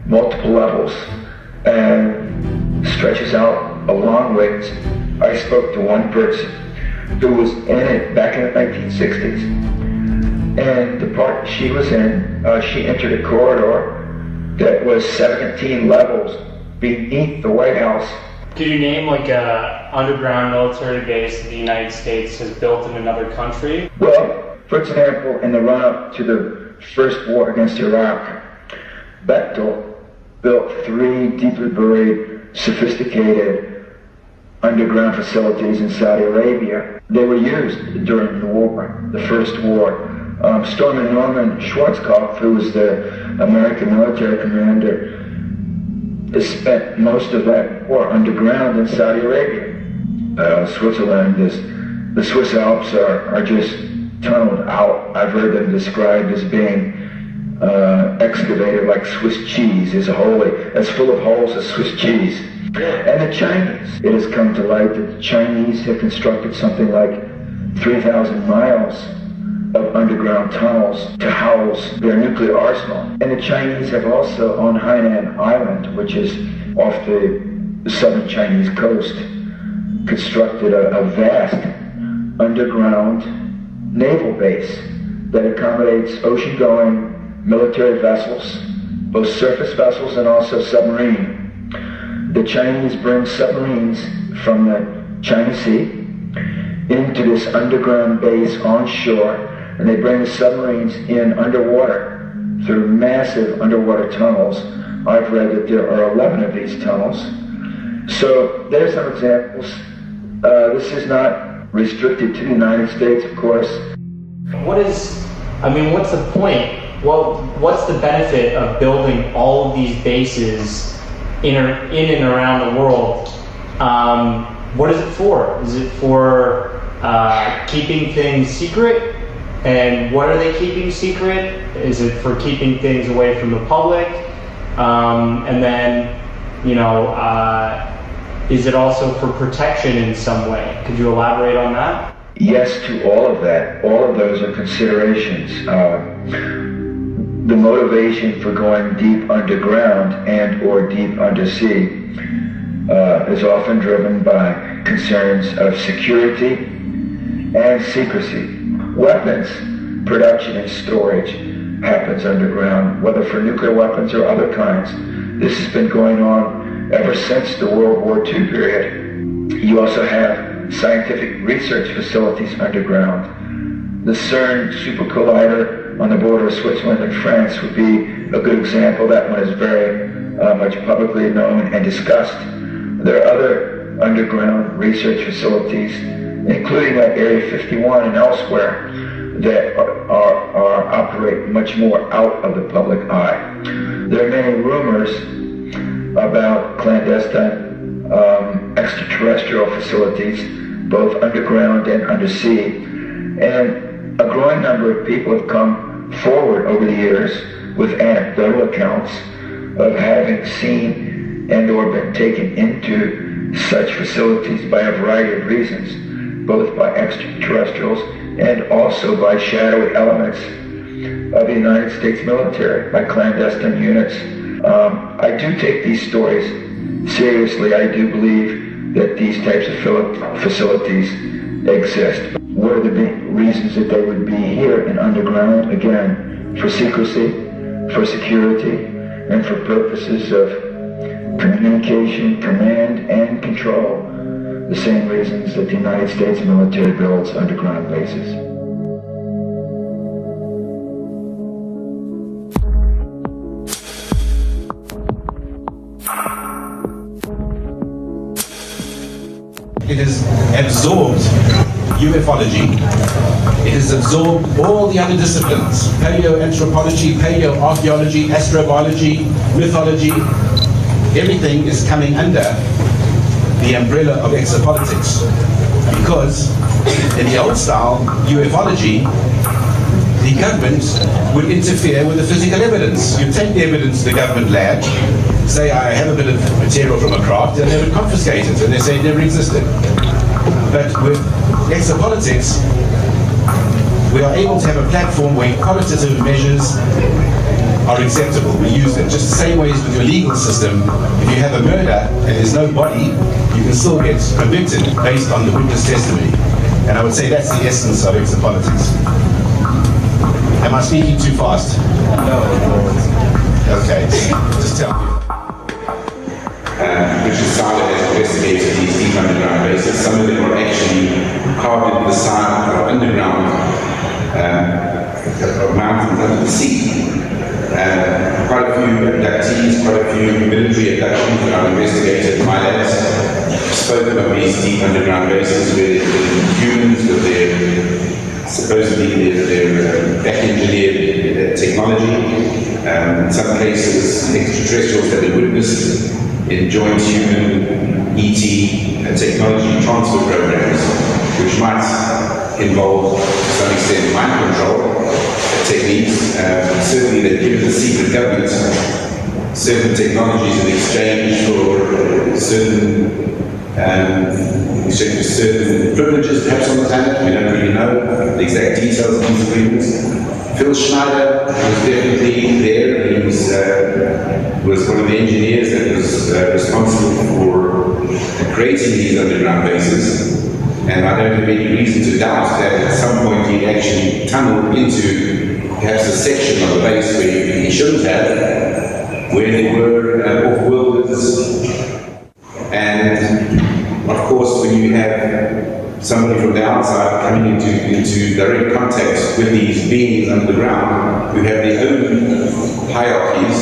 multiple levels, and stretches out a long ways. I spoke to one person who was in it back in the 1960s. And the part she was in, she entered a corridor that was 17 levels beneath the White House. Could you name like a underground military base that the United States has built in another country? Well, for example, in the run-up to the first war against Iraq, Bechtel built 3 deeply buried, sophisticated underground facilities in Saudi Arabia. They were used during the war, the first war. Stormin Norman Schwarzkopf, who was the American military commander, spent most of that war underground in Saudi Arabia. Switzerland, the Swiss Alps are just tunneled out. I've heard them described as being excavated like Swiss cheese. There's a hole that's full of holes as Swiss cheese. And the Chinese, it has come to light that the Chinese have constructed something like 3,000 miles of underground tunnels to house their nuclear arsenal. And the Chinese have also, on Hainan Island, which is off the southern Chinese coast, constructed a vast underground naval base that accommodates ocean-going military vessels, both surface vessels and also submarine. The Chinese bring submarines from the China Sea into this underground base on shore, and they bring the submarines in underwater through massive underwater tunnels. I've read that there are 11 of these tunnels. So there's some examples. This is not restricted to the United States, of course. What's the point? Well, what's the benefit of building all of these bases in and around the world? What is it for? Is it for keeping things secret? And what are they keeping secret? Is it for keeping things away from the public? And then, is it also for protection in some way? Could you elaborate on that? Yes to all of that. All of those are considerations. The motivation for going deep underground and or deep undersea is often driven by concerns of security and secrecy. Weapons production and storage happens underground, whether for nuclear weapons or other kinds. This has been going on ever since the World War II period. You also have scientific research facilities underground. The CERN Super Collider on the border of Switzerland and France would be a good example. That one is very much publicly known and discussed. There are other underground research facilities, including like Area 51 and elsewhere, that operate much more out of the public eye. There are many rumors about clandestine extraterrestrial facilities, both underground and undersea, and a growing number of people have come forward over the years with anecdotal accounts of having seen and or been taken into such facilities by a variety of reasons, both by extraterrestrials and also by shadowy elements of the United States military, by clandestine units. I do take these stories seriously. I do believe that these types of facilities exist. What are the reasons that they would be here and underground? Again, for secrecy, for security, and for purposes of communication, command, and control. The same reasons that the United States military builds underground bases. It has absorbed ufology. It has absorbed all the other disciplines: paleoanthropology, paleoarchaeology, astrobiology, mythology. Everything is coming under the umbrella of exopolitics, because in the old style ufology, the government would interfere with the physical evidence. You take the evidence to the government lab, say I have a bit of material from a craft, and they would confiscate it, and they say it never existed. But with exopolitics, we are able to have a platform where qualitative measures are acceptable. We use them just the same way as with your legal system. If you have a murder and there's no body, you can still get convicted based on the witness testimony. And I would say that's the essence of exopolitics. Am I speaking too fast? No. Okay, just tell me. Richard Seiler has investigated these deep underground bases. Some of them are actually carved into the side of underground mountains under the sea. Quite a few abductees, quite a few military abductions that I've investigated in my labs spoken of these deep underground bases where humans with their supposedly their back-engineered technology. In some cases, extraterrestrials that they witnessed in joint human ET technology transfer programs, which might involve, to some extent, mind control techniques. Certainly they've given the secret government certain technologies in exchange for certain privileges perhaps on the planet. We don't really know the exact details of these agreements. Phil Schneider was definitely there. He was one of the engineers that was responsible for creating these underground bases. And I don't have any reason to doubt that at some point he actually tunneled into perhaps a section of the base where he shouldn't have, where there were off-worlders. And of course, when you have somebody from the outside coming into direct contact with these beings under the ground who have their own hierarchies,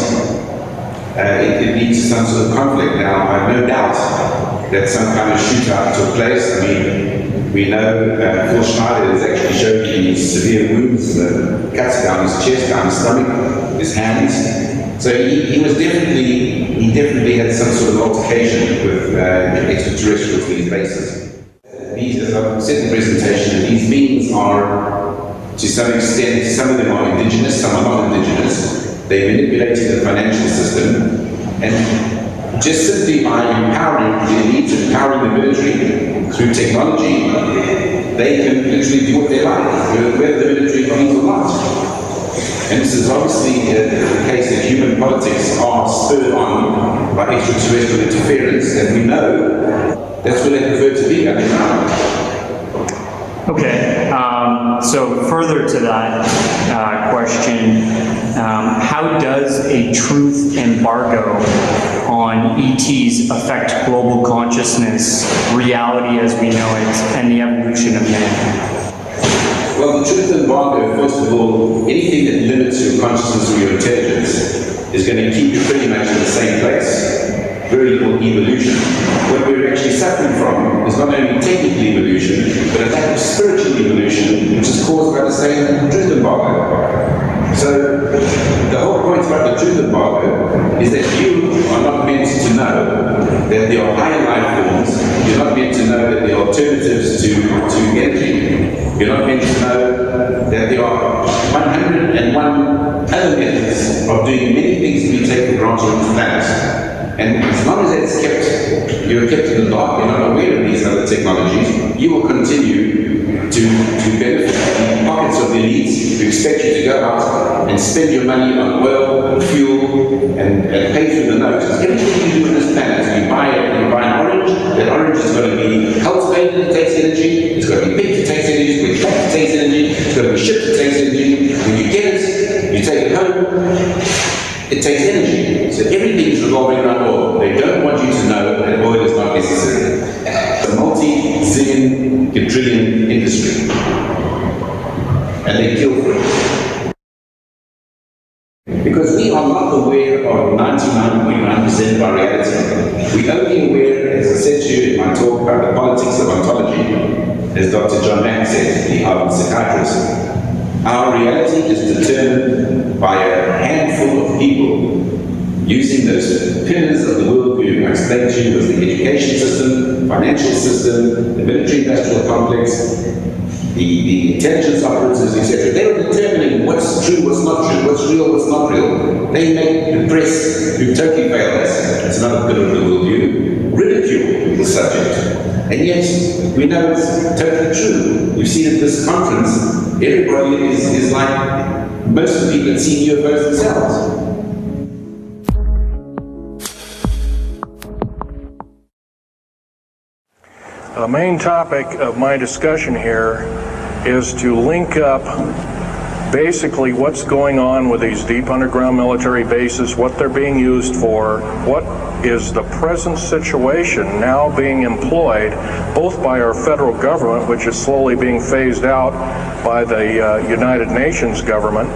it leads to some sort of conflict. Now, I have no doubt that some kind of shootout took place. I mean, we know Phil Schneider has actually shown me severe wounds, cuts down his chest, down his stomach, his hands. So he definitely had some sort of altercation with extraterrestrials in these bases. These, as I've said in the presentation, these beings are, to some extent, some of them are indigenous, some are not indigenous. They manipulated the financial system, and just simply by empowering the elite, empowering the military through technology, they can literally do what they like, whether the military agrees or not. And this is obviously the case that human politics are spurred on by extraterrestrial interference, and we know that's where they prefer to be, underground. Okay, so further to that question, how does a truth embargo on ETs affect global consciousness, reality as we know it, and the evolution of man? Well, the truth embargo, first of all, anything that limits your consciousness or your intelligence is going to keep you pretty much in the same place. vertical evolution. What we're actually suffering from is not only technical evolution, but a lack of spiritual evolution, which is caused by the same truth embargo. So the whole point about the truth embargo is that you are not meant to know that there are higher life forms. You're not meant to know that there are alternatives to energy. You're not meant to know that there are 101 other methods of doing many things that we take for granted on this planet. And as long as you're kept in the dark, you're not aware of these other technologies, you will continue to benefit from the pockets of the elites who expect you to go out and spend your money on oil and fuel and pay through the nose. Everything you do on this planet, you buy an orange, that orange is going to be cultivated, it takes energy, it's going to be picked, it takes energy, it's going to be packed, it takes energy, it's going to be shipped, it takes energy. When you get it, you take it home, it takes energy. So everything is revolving around oil. They don't want you to know that oil is not necessary. It's a multi-zillion, quadrillion industry. And they kill for it. Because we are not aware of 99.9% of our reality. We're only aware, as I said to you in my talk about the politics of ontology, as Dr. John Mack said, the Harvard psychiatrist. Our reality is determined by a handful of people using those pillars of the worldview I explained to you as the education system, financial system, the military-industrial complex, the intelligence operatives, etc. They're determining what's true, what's not true, what's real, what's not real. They make the press, who totally failed us, that's another pillar of the worldview, ridicule the subject. And yet, we know it's totally true. You've seen at this conference, everybody is like most of the people that see UFOs themselves. The main topic of my discussion here is to link up basically what's going on with these deep underground military bases, what they're being used for, what is the present situation now being employed both by our federal government, which is slowly being phased out by the United Nations government,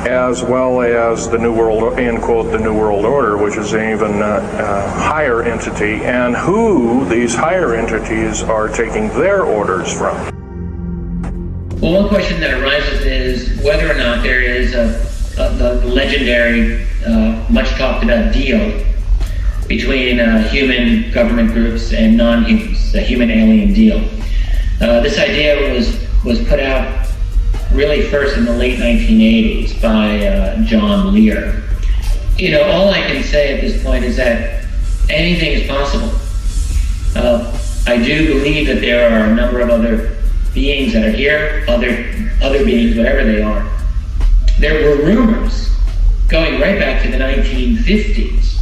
as well as the New World, end quote, the New World Order, which is an even higher entity, and who these higher entities are taking their orders from. Well, one question that arises is whether or not there is the legendary, much talked about deal between human government groups and non-humans, the human-alien deal. This idea was put out really first in the late 1980s by John Lear. You know, all I can say at this point is that anything is possible. I do believe that there are a number of other beings that are here, other beings, whatever they are. There were rumors going right back to the 1950s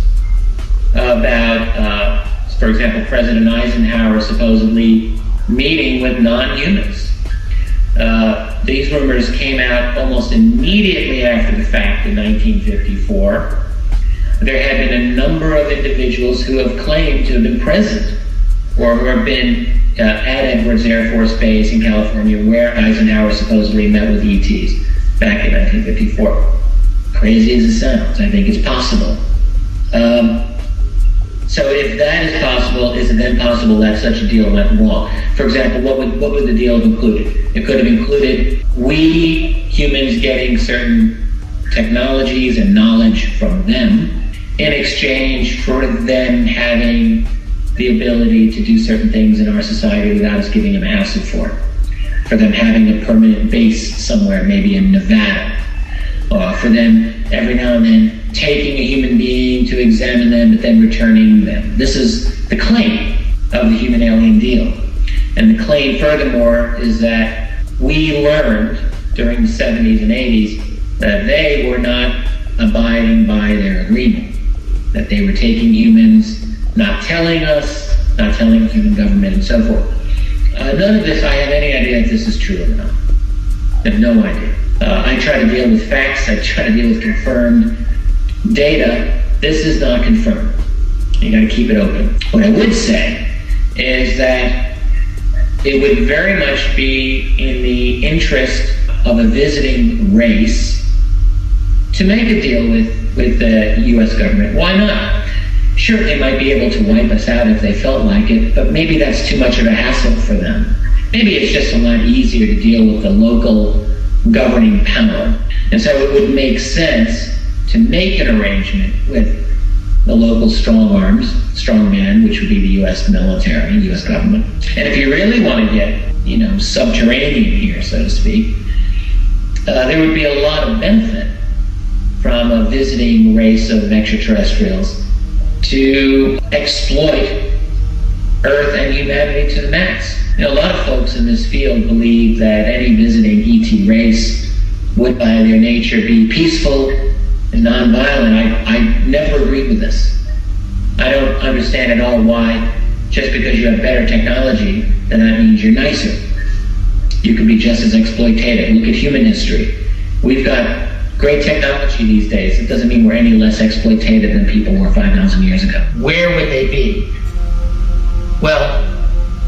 about, for example, President Eisenhower supposedly meeting with non-humans. These rumors came out almost immediately after the fact in 1954. There had been a number of individuals who have claimed to have been present or who have been at Edwards Air Force Base in California where Eisenhower supposedly met with ETs back in 1954. Crazy as it sounds, I think it's possible. So if that is possible, is it then possible that such a deal went wrong? For example, what would the deal have included? It could have included we humans getting certain technologies and knowledge from them in exchange for them having the ability to do certain things in our society without us giving them acid for it. For them having a permanent base somewhere, maybe in Nevada. For them, every now and then, taking a human being to examine them, but then returning them. This is the claim of the human-alien deal. And the claim, furthermore, is that we learned during the 70s and 80s that they were not abiding by their agreement. That they were taking humans, not telling us, not telling the human government, and so forth. None of this, I have any idea if this is true or not. I have no idea. I try to deal with facts, I try to deal with confirmed data. This is not confirmed. You gotta keep it open. What I would say is that it would very much be in the interest of a visiting race to make a deal with the U.S. government. Why not? Sure, they might be able to wipe us out if they felt like it, but maybe that's too much of a hassle for them. Maybe it's just a lot easier to deal with the local governing power. And so it would make sense to make an arrangement with the local strongman, which would be the U.S. military, U.S. government. And if you really want to get, subterranean here, so to speak, there would be a lot of benefit from a visiting race of extraterrestrials to exploit Earth and humanity to the max. A lot of folks in this field believe that any visiting ET race would, by their nature, be peaceful and nonviolent. I never agreed with this. I don't understand at all why, just because you have better technology, then that means you're nicer. You can be just as exploitative. Look at human history. We've got great technology these days. It doesn't mean we're any less exploitative than people were 5,000 years ago. Where would they be? Well,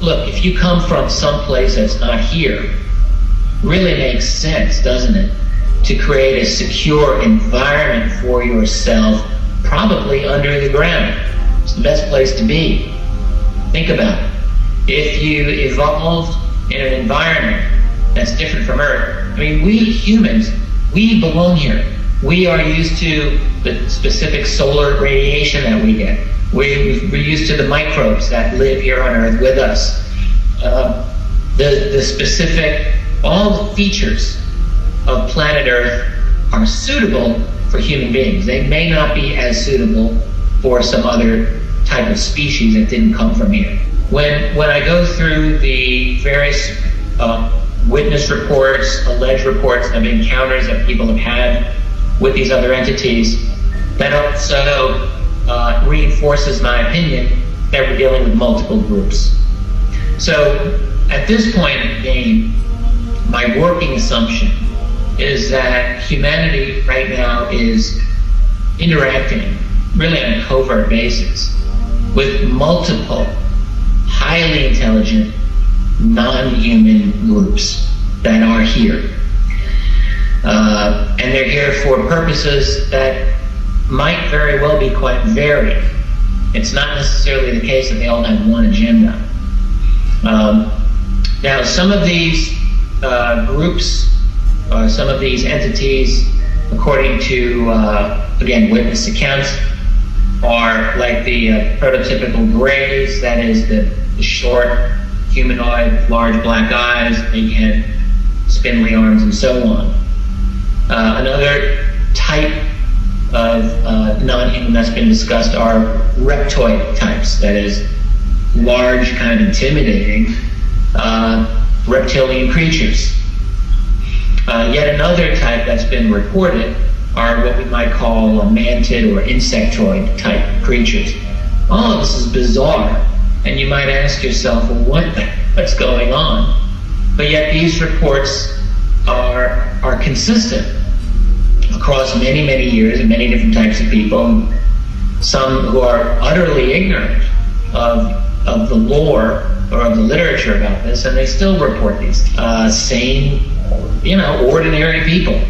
look, if you come from someplace that's not here, really makes sense, doesn't it, to create a secure environment for yourself, probably under the ground. It's the best place to be. Think about it. If you evolved in an environment that's different from Earth, we humans, we belong here. We are used to the specific solar radiation that we get. We're used to the microbes that live here on Earth with us. The specific, all the features of planet Earth are suitable for human beings. They may not be as suitable for some other type of species that didn't come from here. When I go through the various witness reports, alleged reports of encounters that people have had with these other entities, that also reinforces my opinion that we're dealing with multiple groups. So at this point in the game, my working assumption is that humanity right now is interacting really on a covert basis with multiple highly intelligent non-human groups that are here. And they're here for purposes that might very well be quite varied. It's not necessarily the case that they all have one agenda. Now, some of these groups, some of these entities, according to, again, witness accounts, are like the prototypical Greys, that is the short, humanoid, large black eyes, big head, spindly arms, and so on. Another type of non-human that's been discussed are reptoid types, that is, large, kind of intimidating reptilian creatures. Yet another type that's been reported are what we might call mantid or insectoid type creatures. All of this is bizarre, and you might ask yourself, well, what's going on? But yet these reports are consistent across many, many years and many different types of people. Some who are utterly ignorant of the lore or of the literature about this, and they still report these sane, ordinary people.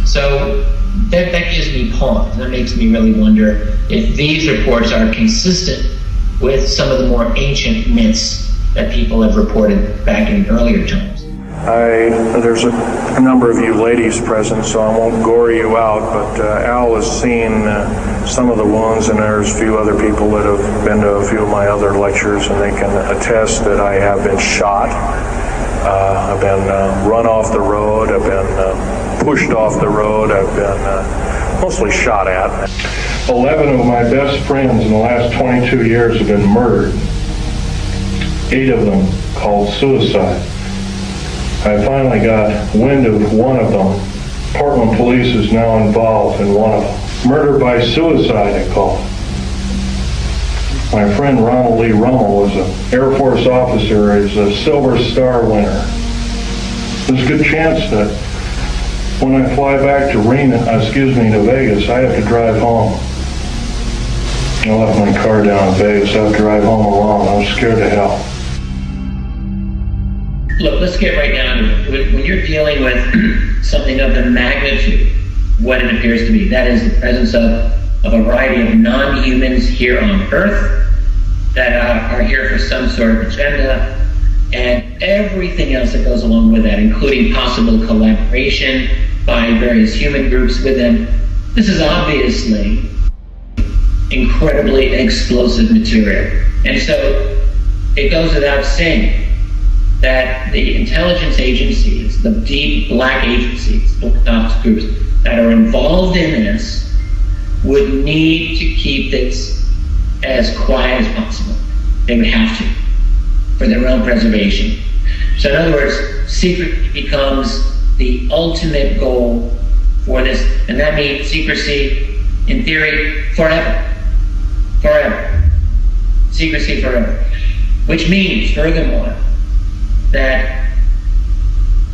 So that gives me pause. That makes me really wonder if these reports are consistent with some of the more ancient myths that people have reported back in earlier times. There's a number of you ladies present, so I won't gore you out, but Al has seen some of the wounds, and there's a few other people that have been to a few of my other lectures, and they can attest that I have been shot. I've been run off the road. I've been pushed off the road. I've been mostly shot at. 11 of my best friends in the last 22 years have been murdered. 8 of them called suicide. I finally got wind of one of them. Portland police is now involved in one of them. Murder by suicide, I call it. My friend Ronald Lee Rummel was an Air Force officer. He's a Silver Star winner. There's a good chance that when I fly back to to Vegas, I have to drive home. I left my car down in Vegas. I have to drive home alone. I'm scared to hell. Look, let's get right down to it. When you're dealing with something of the magnitude, what it appears to be, that is the presence of a variety of non-humans here on Earth that are here for some sort of agenda, and everything else that goes along with that, including possible collaboration by various human groups with them. This is obviously incredibly explosive material. And so it goes without saying that the intelligence agencies, the deep black agencies, black ops groups that are involved in this would need to keep this as quiet as possible. They would have to, for their own preservation. So in other words, secrecy becomes the ultimate goal for this, and that means secrecy, in theory, forever. Forever. Secrecy forever. Which means, furthermore, that,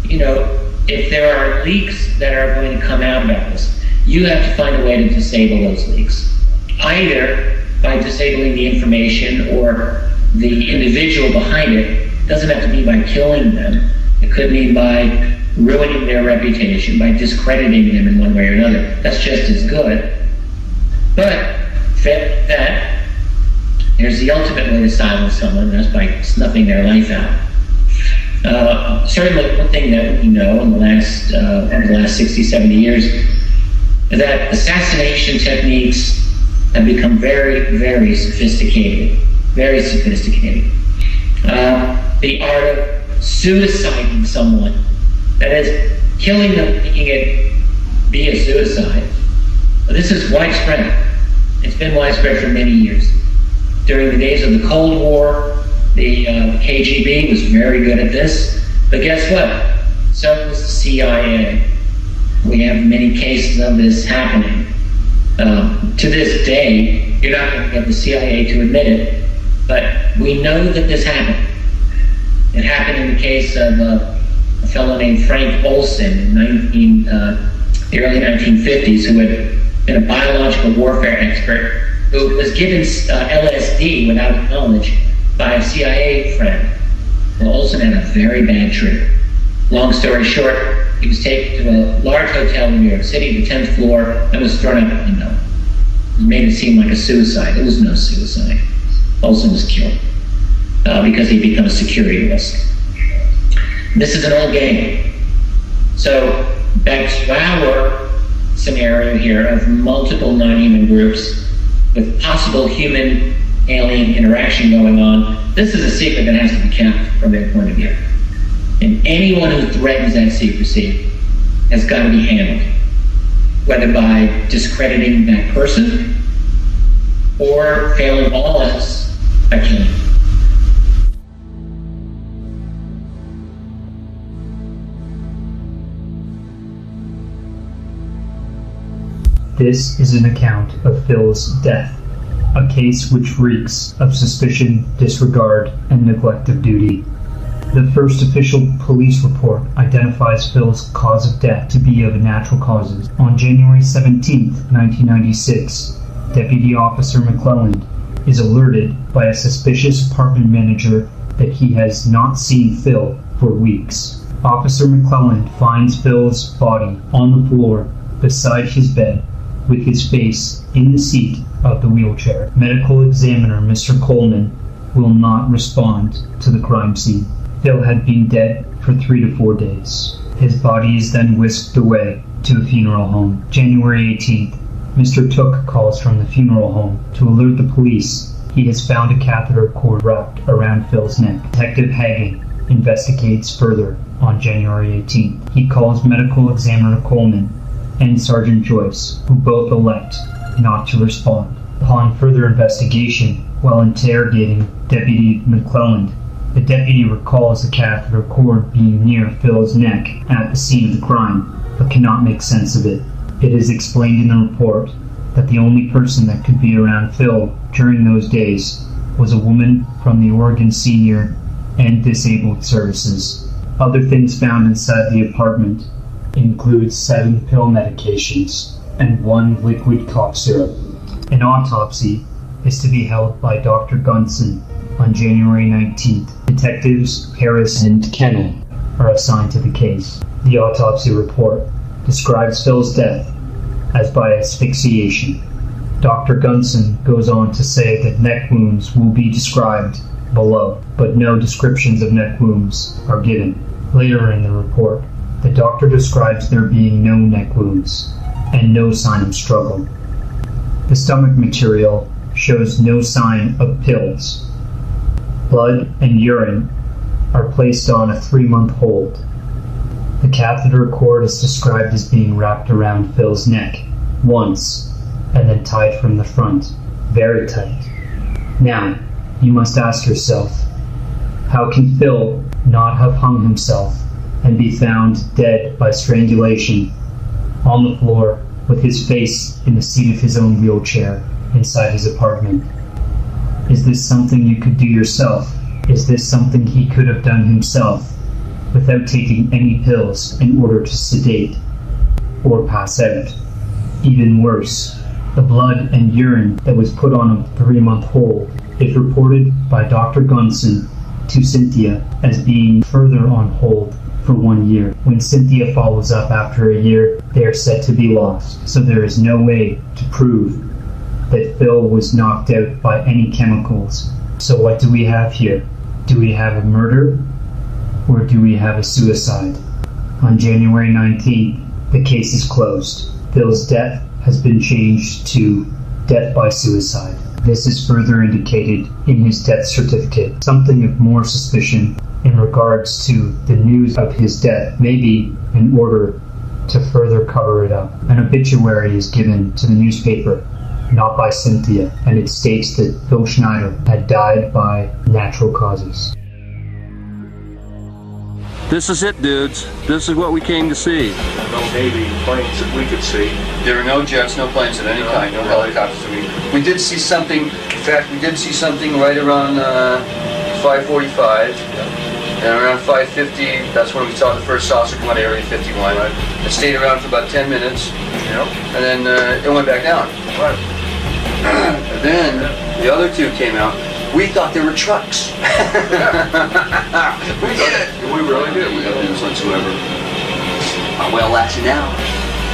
if there are leaks that are going to come out about this, you have to find a way to disable those leaks. Either by disabling the information or the individual behind it. It doesn't have to be by killing them. It could mean by ruining their reputation, by discrediting them in one way or another. That's just as good. But that, there's the ultimate way to silence someone, and that's by snuffing their life out. Certainly, one thing that we know in the last 60, 70 years is that assassination techniques have become very, very sophisticated. Very sophisticated. The art of suiciding someone, that is, killing them, making it be a suicide. This is widespread. It's been widespread for many years. During the days of the Cold War, the KGB was very good at this. But guess what? So was the CIA. We have many cases of this happening. To this day, you're not going to get the CIA to admit it, but we know that this happened. It happened in the case of a fellow named Frank Olson in the early 1950s, who had been a biological warfare expert, who was given LSD without knowledge by a CIA friend. Well, Olson had a very bad trip. Long story short, he was taken to a large hotel in New York City, the 10th floor, and was thrown out the window. It made it seem like a suicide. It was no suicide. Olson was killed because he'd become a security risk. This is an old game. So back to our scenario here of multiple non-human groups with possible human-alien interaction going on. This is a secret that has to be kept from their point of view. And anyone who threatens that secrecy has got to be handled, whether by discrediting that person or failing all else by killing. This is an account of Phil's death, a case which reeks of suspicion, disregard, and neglect of duty. The first official police report identifies Phil's cause of death to be of natural causes. On January 17, 1996, Deputy Officer McClelland is alerted by a suspicious apartment manager that he has not seen Phil for weeks. Officer McClelland finds Phil's body on the floor beside his bed, with his face in the seat of the wheelchair. Medical examiner Mr. Coleman will not respond to the crime scene. Phil had been dead for 3 to 4 days. His body is then whisked away to a funeral home. January 18th, Mr. Took calls from the funeral home to alert the police he has found a catheter cord wrapped around Phil's neck. Detective Hagen investigates further on January 18th. He calls medical examiner Coleman and Sergeant Joyce, who both elect not to respond. Upon further investigation, while interrogating Deputy McClelland, the deputy recalls the catheter cord being near Phil's neck at the scene of the crime, but cannot make sense of it. It is explained in the report that the only person that could be around Phil during those days was a woman from the Oregon Senior and Disabled Services. Other things found inside the apartment include 7 pill medications and 1 liquid cough syrup. An autopsy is to be held by Dr. Gunson on January 19th. Detectives Harris and Kennel are assigned to the case. The autopsy report describes Phil's death as by asphyxiation. Dr. Gunson goes on to say that neck wounds will be described below, but no descriptions of neck wounds are given. Later in the report, the doctor describes there being no neck wounds and no sign of struggle. The stomach material shows no sign of pills. Blood and urine are placed on a 3-month hold. The catheter cord is described as being wrapped around Phil's neck once and then tied from the front, very tight. Now, you must ask yourself, how can Phil not have hung himself and be found dead by strangulation on the floor with his face in the seat of his own wheelchair inside his apartment? Is this something you could do yourself? Is this something he could have done himself without taking any pills in order to sedate or pass out? Even worse, the blood and urine that was put on a 3-month hold is reported by Dr. Gunson to Cynthia as being further on hold for 1 year. When Cynthia follows up after a year, they are said to be lost, so there is no way to prove that Phil was knocked out by any chemicals. So what do we have here? Do we have a murder, or do we have a suicide? On January 19th, the case is closed. Phil's death has been changed to death by suicide. This is further indicated in his death certificate. Something of more suspicion in regards to the news of his death, maybe in order to further cover it up. An obituary is given to the newspaper, not by Cynthia, and it states that Phil Schneider had died by natural causes. This is it, dudes. This is what we came to see. No Navy planes that we could see. There were no jets, no planes of any kind, no helicopters. We did see something, in fact, we did see something right around 5:45. And around 5:50, that's when we saw the first saucer come out of Area 51. Right. It stayed around for about 10 minutes. Yep. And then it went back down. Right. And then the other two came out. We thought they were trucks. We did. We really did. We had no sense whatsoever. Well, that's now.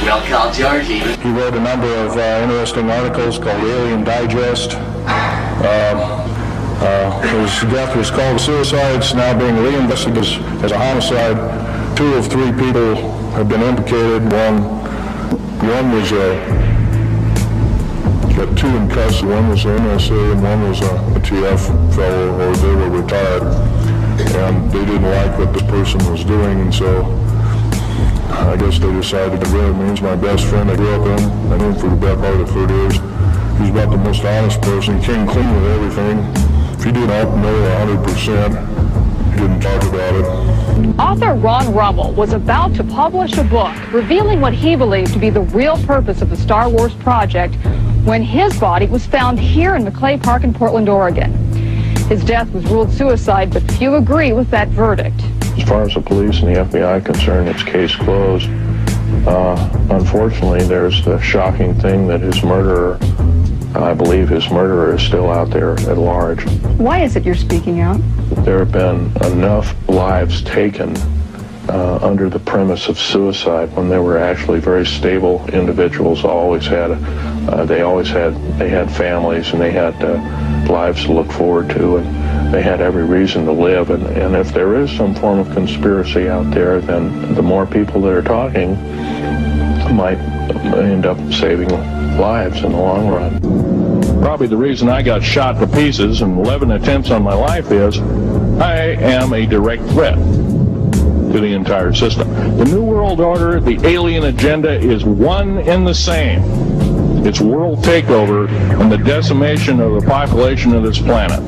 Well, call Georgie. He wrote a number of interesting articles called Alien Digest. His death was called a suicide. It's now being reinvestigated as a homicide. 2 of 3 people have been implicated. One was got 2 in custody. One was an NSA and one was a TF fellow, or they were retired. And they didn't like what this person was doing, and so I guess they decided to get rid of me. He's my best friend I grew up in. I knew him for the better part of 30 years. He's about the most honest person. He came clean with everything. If he didn't know 100%, he didn't talk about it. Author Ron Rummel was about to publish a book revealing what he believed to be the real purpose of the Star Wars project when his body was found here in Maclay Park in Portland, Oregon. His death was ruled suicide, but few agree with that verdict. As far as the police and the FBI are concerned, it's case closed. Unfortunately, there's the shocking thing that his murderer, I believe his murderer, is still out there at large. Why is it you're speaking out? There have been enough lives taken under the premise of suicide when they were actually very stable individuals. They had families and they had lives to look forward to, and they had every reason to live. And if there is some form of conspiracy out there, then the more people that are talking might end up saving lives in the long run. Probably the reason I got shot to pieces and 11 attempts on my life is I am a direct threat to the entire system. The New World Order, the alien agenda is one and the same. It's world takeover and the decimation of the population of this planet.